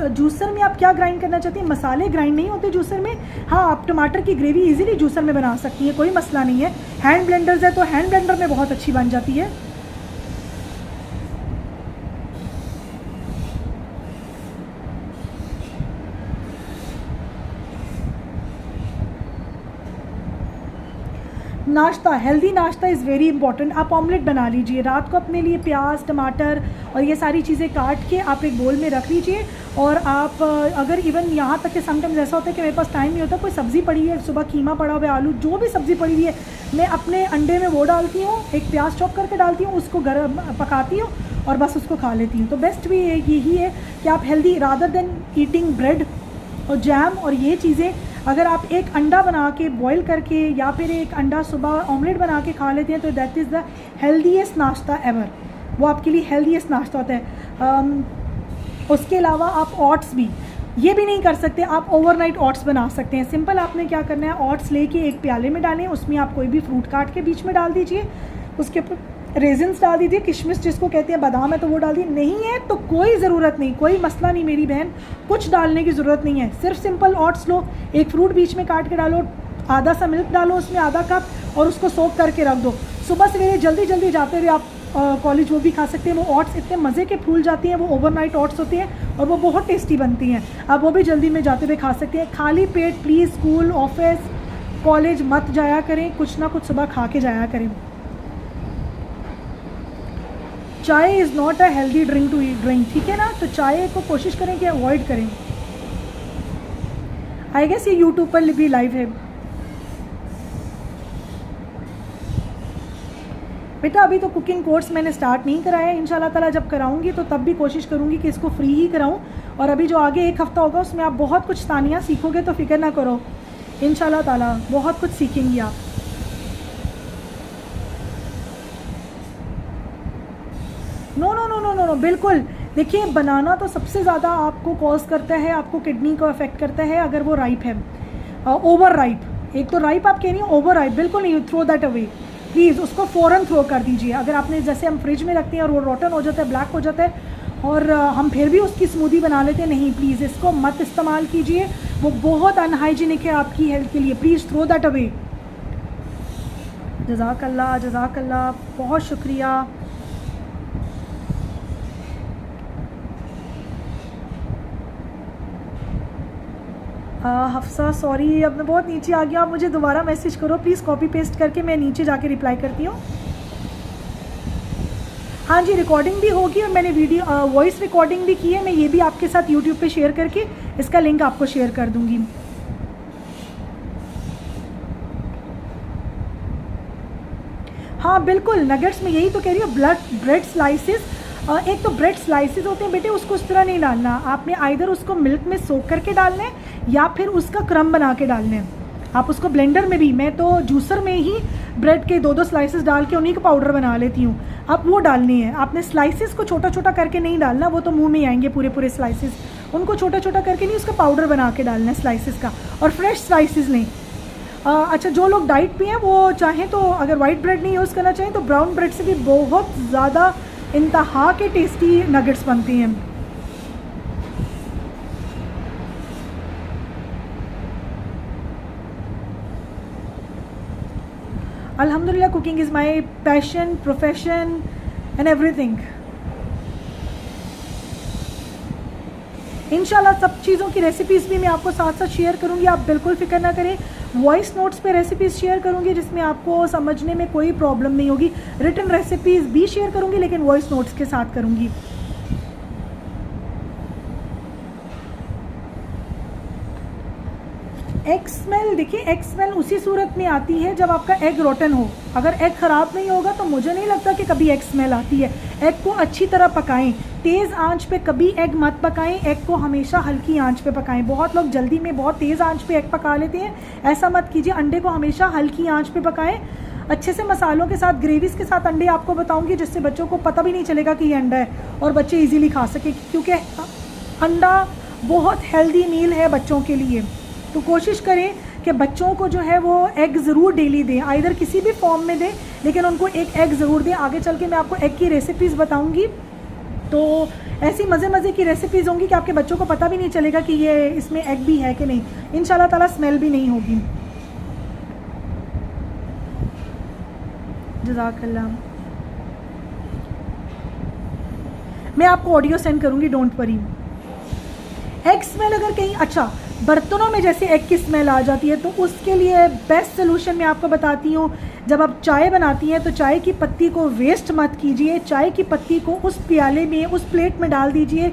जूसर में आप क्या ग्राइंड करना चाहती हैं? मसाले ग्राइंड नहीं होते जूसर में। हाँ, आप टमाटर की ग्रेवी इजीली जूसर में बना सकती हैं, कोई मसला नहीं है। हैंड ब्लेंडर्स है तो हैंड ब्लेंडर में बहुत अच्छी बन जाती है। नाश्ता, हेल्दी नाश्ता इज़ वेरी इंपॉर्टेंट। आप ऑमलेट बना लीजिए, रात को अपने लिए प्याज टमाटर और ये सारी चीज़ें काट के आप एक बोल में रख लीजिए। और आप अगर इवन यहाँ तक कि समटाइम्स ऐसा होता है कि मेरे पास टाइम नहीं होता, कोई सब्ज़ी पड़ी है, सुबह कीमा पड़ा हुआ है, आलू, जो भी सब्ज़ी पड़ी हुई है, मैं अपने अंडे में वो डालती हूँ, एक प्याज चॉप करके डालती हूँ, उसको गर्म पकाती हूँ और बस उसको खा लेती हूँ। तो बेस्ट भी यही है कि आप healthy rather than eating bread और जैम और ये चीज़ें, अगर आप एक अंडा बना के बॉईल करके या फिर एक अंडा सुबह ऑमलेट बना के खा लेते हैं तो दैट इज़ द हेल्दीएस्ट नाश्ता एवर। वो आपके लिए हेल्दीएस्ट नाश्ता होता है। उसके अलावा आप ओट्स भी, ये भी नहीं कर सकते, आप ओवरनाइट ओट्स बना सकते हैं। सिंपल आपने क्या करना है, ओट्स लेके एक प्याले में डालें, उसमें आप कोई भी फ्रूट काट के बीच में डाल दीजिए, उसके ऊपर रेजिन्स डाल दीजिए, किशमिश जिसको कहते हैं, बादाम है तो वो डाल दीजिए, नहीं है तो कोई ज़रूरत नहीं, कोई मसला नहीं मेरी बहन, कुछ डालने की ज़रूरत नहीं है। सिर्फ सिंपल ओट्स लो, एक फ्रूट बीच में काट के डालो, आधा सा मिल्क डालो उसमें, आधा कप, और उसको सोक करके रख दो। सुबह सवेरे जल्दी जल्दी जाते हुए आप कॉलेज वो भी खा सकते हैं। वो ओट्स इतने मज़े के फूल जाती हैं, वो ओवरनाइट ओट्स होती हैं और वो बहुत टेस्टी बनती हैं। आप वो भी जल्दी में जाते हुए खा सकते हैं। खाली पेट प्लीज़ स्कूल ऑफिस कॉलेज मत जाया करें, कुछ ना कुछ सुबह खा के जाया करें। Chai is not a healthy drink to drink, ठीक है ना, तो चाय को कोशिश करें कि अवॉइड करें। आई गेस ये यूट्यूब पर भी लाइव है। बेटा अभी तो कुकिंग कोर्स मैंने स्टार्ट नहीं कराया है, इंशाल्लाह ताला जब कराऊंगी तो तब भी कोशिश करूंगी कि इसको फ्री ही कराऊं। और अभी जो आगे एक हफ़्ता होगा उसमें आप बहुत कुछ तानिया सीखोगे, तो फिक्र ना करो, इंशाल्लाह ताला बहुत कुछ सीखेंगी आप। No no no no no no, बिल्कुल। देखिए बनाना तो सबसे ज़्यादा आपको कॉज करता है, आपको किडनी को अफेक्ट करता है अगर वो राइप है, ओवर राइप। एक तो राइप आप कह रही हैं, ओवर राइप बिल्कुल नहीं, थ्रो दैट अवे प्लीज़, उसको फ़ौरन थ्रो कर दीजिए। अगर आपने, जैसे हम फ्रिज में रखते हैं और वो रोटन हो जाता है, ब्लैक हो जाता है और हम फिर भी उसकी स्मूदी बना लेते हैं, नहीं प्लीज़ इसको मत इस्तेमाल कीजिए, वो बहुत अनहाइजीनिक है आपकी हेल्थ के लिए, प्लीज़ थ्रो दैट अवे। जज़ाकल्लाह जज़ाकल्लाह, बहुत शुक्रिया। हफ्सा सॉरी, अब मैं बहुत नीचे आ गया, आप मुझे दोबारा मैसेज करो प्लीज़, कॉपी पेस्ट करके मैं नीचे जाके रिप्लाई करती हूँ। हाँ जी, रिकॉर्डिंग भी होगी और मैंने वीडियो वॉइस रिकॉर्डिंग भी की है, मैं ये भी आपके साथ यूट्यूब पे शेयर करके इसका लिंक आपको शेयर कर दूँगी। हाँ बिल्कुल, नगेट्स में यही तो कह रही हूँ, ब्रेड स्लाइसिस, एक तो ब्रेड स्लाइसिस होते हैं बेटे, उसको उस तरह नहीं डालना आपने, आइदर उसको मिल्क में सोक करके डालना है या फिर उसका क्रम बना के डालना है। आप उसको ब्लेंडर में भी, मैं तो जूसर में ही ब्रेड के 2-2 स्लाइसेस डाल के उन्हीं का पाउडर बना लेती हूँ। आप वो डालनी है, आपने स्लाइसेस को छोटा छोटा करके नहीं डालना, वो तो मुंह में आएंगे पूरे पूरे स्लाइसेस, उनको छोटा छोटा करके नहीं, उसका पाउडर बना के डालना है स्लाइसेस का, और फ्रेश स्लाइसेस नहीं। अच्छा, जो लोग डाइट पे हैं वो चाहें तो अगर वाइट ब्रेड नहीं यूज़ करना चाहें तो ब्राउन ब्रेड से भी बहुत ज़्यादा इंतहा के टेस्टी नगेट्स बनती हैं। अल्हम्दुलिल्लाह cooking is my passion, profession and everything. इंशाल्लाह सब चीज़ों की रेसिपीज़ भी मैं आपको साथ साथ शेयर करूंगी, आप बिल्कुल फिक्र ना करें। वॉइस नोट्स पे रेसिपीज़ शेयर करूंगी जिसमें आपको समझने में कोई प्रॉब्लम नहीं होगी। रिटन रेसिपीज़ भी शेयर करूंगी लेकिन वॉइस नोट्स के साथ करूंगी। एग स्मेल, देखिए एग स्मेल उसी सूरत में आती है जब आपका एग रोटन हो। अगर एग ख़राब नहीं होगा तो मुझे नहीं लगता कि कभी एग स्मेल आती है। एग को अच्छी तरह पकाएं, तेज़ आंच पे कभी एग मत पकाएं, एग को हमेशा हल्की आंच पे पकाएं। बहुत लोग जल्दी में बहुत तेज़ आंच पे एग पका लेते हैं, ऐसा मत कीजिए। अंडे को हमेशा हल्की आंच पे पकाएं, अच्छे से मसालों के साथ, ग्रेवीज़ के साथ अंडे आपको बताऊंगी जिससे बच्चों को पता भी नहीं चलेगा कि ये अंडा है और बच्चे ईजीली खा सके, क्योंकि अंडा बहुत हेल्दी मील है बच्चों के लिए। तो कोशिश करें कि बच्चों को जो है वो एग ज़रूर डेली दें, आइदर किसी भी फॉर्म में दें, लेकिन उनको एक एग ज़रूर दें। आगे चल के मैं आपको एग की रेसिपीज़ बताऊंगी तो ऐसी मज़े की रेसिपीज़ होंगी कि आपके बच्चों को पता भी नहीं चलेगा कि ये इसमें एग भी है कि नहीं। इंशाल्लाह ताला स्मेल भी नहीं होगी। जज़ाकल्लाह। मैं आपको ऑडियो सेंड करूँगी, डोंट वरी। एग स्मेल अगर कहीं, अच्छा बर्तनों में जैसे एग की स्मेल आ जाती है तो उसके लिए बेस्ट सोल्यूशन मैं आपको बताती हूँ। जब आप चाय बनाती हैं तो चाय की पत्ती को वेस्ट मत कीजिए, चाय की पत्ती को उस प्याले में, उस प्लेट में डाल दीजिए।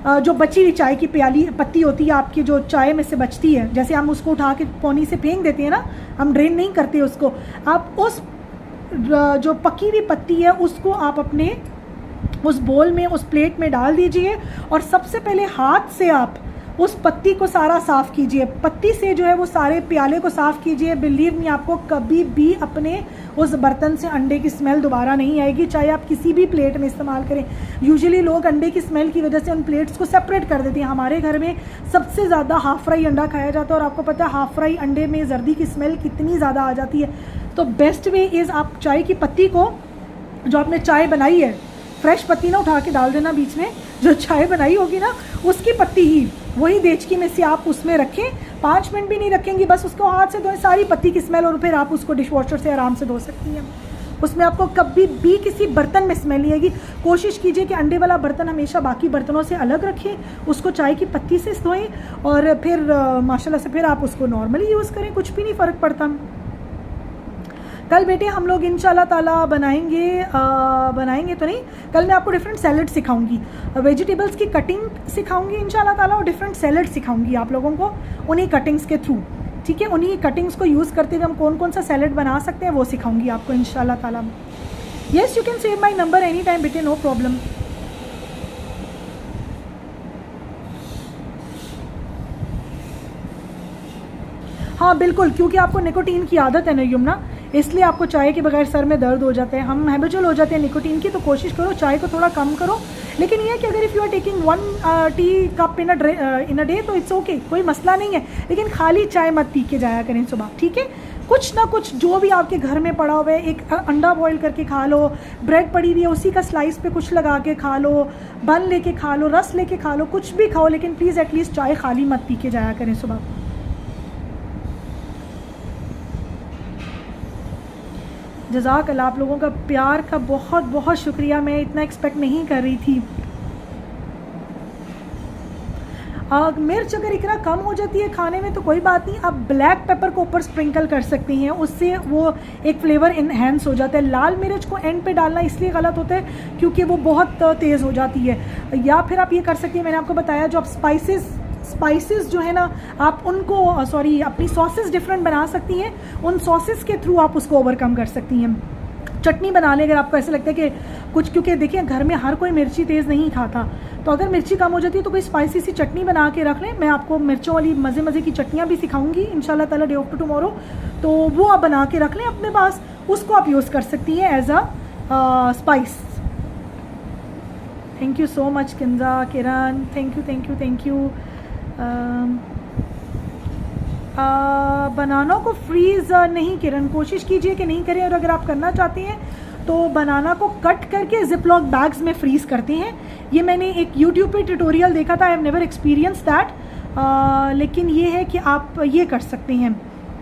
जो बची हुई चाय की प्याली पत्ती होती है आपकी, जो चाय में से बचती है, जैसे हम उसको उठा के पौनी से फेंक देते हैं ना, हम ड्रेन नहीं करते उसको, आप उस जो पकी हुई पत्ती है उसको आप अपने उस बोल में, उस प्लेट में डाल दीजिए और सबसे पहले हाथ से आप उस पत्ती को सारा साफ़ कीजिए। पत्ती से जो है वो सारे प्याले को साफ़ कीजिए। बिलीव मी, आपको कभी भी अपने उस बर्तन से अंडे की स्मेल दोबारा नहीं आएगी, चाहे आप किसी भी प्लेट में इस्तेमाल करें। यूजुअली लोग अंडे की स्मेल की वजह से उन प्लेट्स को सेपरेट कर देते हैं। हमारे घर में सबसे ज़्यादा हाफ़ फ्राई अंडा खाया जाता है और आपको पता है हाफ़ फ्राई अंडे में जर्दी की स्मेल कितनी ज़्यादा आ जाती है। तो बेस्ट वे इज़ आप चाय की पत्ती को, जो आपने चाय बनाई है, फ्रेश पत्ती ना उठा के डाल देना बीच में, जो चाय बनाई होगी ना उसकी पत्ती ही, वही देचकी में से आप उसमें रखें। 5 मिनट भी नहीं रखेंगी, बस उसको हाथ से धोएं, सारी पत्ती की स्मेल, और फिर आप उसको डिश वॉशर से आराम से धो सकती हैं। उसमें आपको कभी भी किसी बर्तन में स्मेल नहीं आएगी। कोशिश कीजिए कि अंडे वाला बर्तन हमेशा बाकी बर्तनों से अलग रखें, उसको चाय की पत्ती से धोएं और फिर माशाल्लाह से फिर आप उसको नॉर्मली यूज़ करें, कुछ भी नहीं फ़र्क पड़ता। कल बेटे हम लोग इंशाल्लाह ताला बनाएंगे तो नहीं, कल मैं आपको डिफरेंट सैलड सिखाऊंगी, वेजिटेबल्स की कटिंग सिखाऊंगी इंशाल्लाह ताला, और डिफरेंट सैलड सिखाऊंगी आप लोगों को उन्हीं कटिंग्स के थ्रू। ठीक है, उन्हीं कटिंग्स को यूज़ करते हुए हम कौन कौन सा सैलड बना सकते हैं वो सिखाऊंगी आपको इंशाल्लाह ताला। Yes, you can save my number any time बेटे, नो प्रॉब्लम। हाँ बिल्कुल, क्योंकि आपको निकोटीन की आदत है ना यमुना, इसलिए आपको चाय के बगैर सर में दर्द हो जाते हैं, हम हैबिचुअल हो जाते हैं निकोटीन की। तो कोशिश करो चाय को थोड़ा कम करो, लेकिन ये है कि अगर if you are taking 1 tea cup in a day तो इट्स ओके, कोई मसला नहीं है, लेकिन खाली चाय मत पी के जाया करें सुबह। ठीक है, कुछ ना कुछ जो भी आपके घर में पड़ा हुआ है, एक अंडा बॉईल करके खा लो, ब्रेड पड़ी हुई है उसी का स्लाइस पे कुछ लगा के खा लो, बन लेके खा लो, रस लेके खा लो, कुछ भी खाओ, लेकिन प्लीज़ एटलीस्ट चाय खाली मत पी के जाया करें सुबह। जज़ाकल्लाह, आप लोगों का प्यार का बहुत बहुत शुक्रिया, मैं इतना एक्सपेक्ट नहीं कर रही थी। मिर्च अगर इतना कम हो जाती है खाने में तो कोई बात नहीं, आप ब्लैक पेपर को ऊपर स्प्रिंकल कर सकती हैं, उससे वो एक फ्लेवर इन्हेंस हो जाता है। लाल मिर्च को एंड पे डालना इसलिए गलत होता है क्योंकि वो बहुत तेज़ हो जाती है। या फिर आप ये कर सकती हैं, मैंने आपको बताया जो आप स्पाइसेस जो है ना, आप उनको अपनी सॉसेस डिफरेंट बना सकती हैं, उन सॉसेस के थ्रू आप उसको ओवरकम कर सकती हैं। चटनी बना लें अगर आपको ऐसा लगता है कि कुछ, क्योंकि देखिए घर में हर कोई मिर्ची तेज़ नहीं खाता, तो अगर मिर्ची कम हो जाती है तो कोई स्पाइसी सी चटनी बना के रख लें। मैं आपको मिर्चों वाली मज़े की चटनियाँ भी सिखाऊंगी इंशाल्लाह ताला डे आफ्टर टुमारो, तो वो आप बना के रख लें अपने पास, उसको आप यूज़ कर सकती हैं as a spice. Thank you so much Kinza, Kiran, thank you. Banana को फ्रीज़ नहीं किरण, कोशिश कीजिए कि नहीं करें, और अगर आप करना चाहते हैं तो बनाना को कट करके जिपलॉक बैग्स में फ्रीज़ करते हैं। ये मैंने एक यूट्यूब पे ट्यूटोरियल देखा था, I have never experience that, लेकिन ये है कि आप ये कर सकते हैं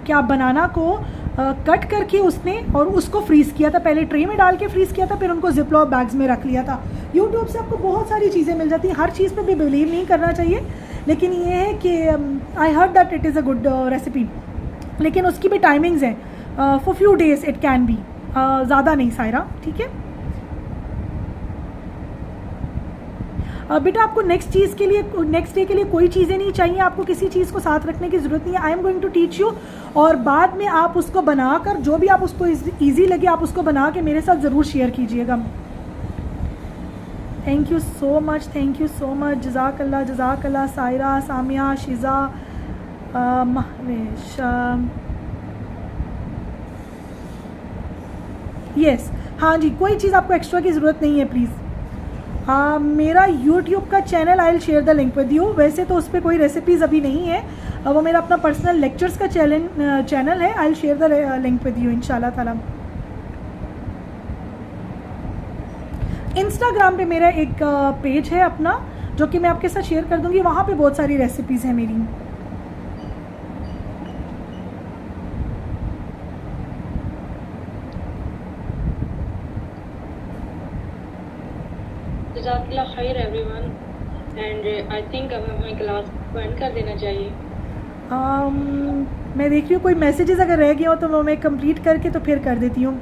कि आप बनाना को कट करके उसने और उसको फ्रीज़ किया था, पहले ट्रे में डाल के फ्रीज़ किया था, फिर उनको जिपलॉक बैग्स में रख लिया था। यूट्यूब से आपको बहुत सारी चीज़ें मिल जाती हैं, हर चीज़ पे भी बिलीव नहीं करना चाहिए, लेकिन ये है कि I heard that it is a good recipe, लेकिन उसकी भी टाइमिंग्स हैं, for few days it can be, ज़्यादा नहीं सायरा। ठीक है बेटा, आपको नेक्स्ट डे के लिए कोई चीज़ें नहीं चाहिए, आपको किसी चीज़ को साथ रखने की ज़रूरत नहीं है। I am going to teach you, और बाद में आप उसको बनाकर जो भी आप उसको ईजी लगे आप उसको बना के मेरे साथ ज़रूर शेयर कीजिएगा। थैंक यू सो मच, जज़ाकल्लाह सायरा, सामिया, शिज़ा, महवेश, यस, हाँ जी, कोई चीज़ आपको एक्स्ट्रा की ज़रूरत नहीं है प्लीज़। मेरा यूट्यूब का channel I will share the link with you, वैसे तो उस पर कोई रेसिपीज़ अभी नहीं है, वो मेरा अपना पर्सनल लेक्चर्स का चैनल है, I will share the link with you इंशाल्लाह ताला। इंस्टाग्राम पे मेरा एक पेज है अपना, जो कि मैं आपके साथ शेयर कर दूंगी, वहाँ पे बहुत सारी रेसिपीज़ हैं मेरी। जज़ाकल्लाह खैर एवरीवन, एंड आई थिंक अब हमें क्लास को एंड कर देना चाहिए। मैं देख रही हूँ कोई मैसेजेस अगर रह गए हो तो वो मैं कंप्लीट करके तो फिर कर देती हूँ।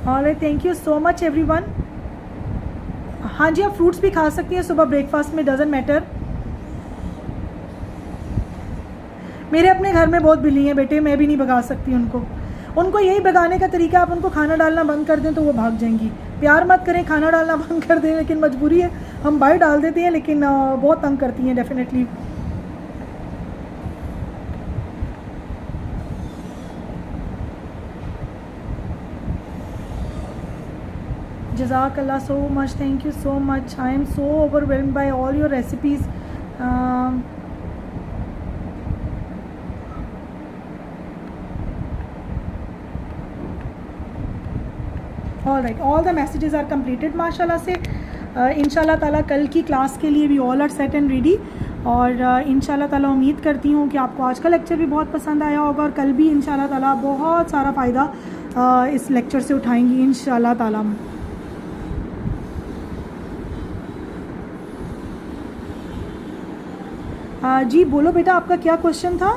Alright, thank you so much everyone. हाँ जी, आप फ्रूट्स भी खा सकती हैं सुबह ब्रेकफास्ट में, डजेंट मैटर। मेरे अपने घर में बहुत बिल्ली हैं बेटे, मैं भी नहीं भगा सकती उनको यही भगाने का तरीका, आप उनको खाना डालना बंद कर दें तो वो भाग जाएंगी। प्यार मत करें, खाना डालना बंद कर दें, लेकिन मजबूरी है, हम बाहर डाल देते हैं, लेकिन बहुत तंग करती हैं डेफिनेटली। जज़ाकल्लाह so much, thank you so much. I am so overwhelmed by all your recipes. All right, all the messages are completed माशाल्लाह से। इंशाल्लाह ताला कल की क्लास के लिए भी all are set and ready, और इंशाल्लाह ताला उम्मीद करती हूँ कि आपको आज का लेक्चर भी बहुत पसंद आया होगा, और कल भी इंशाल्लाह ताला बहुत सारा फ़ायदा इस लेक्चर से उठाएंगी इंशाल्लाह ताला। जी बोलो बेटा, आपका क्या क्वेश्चन था?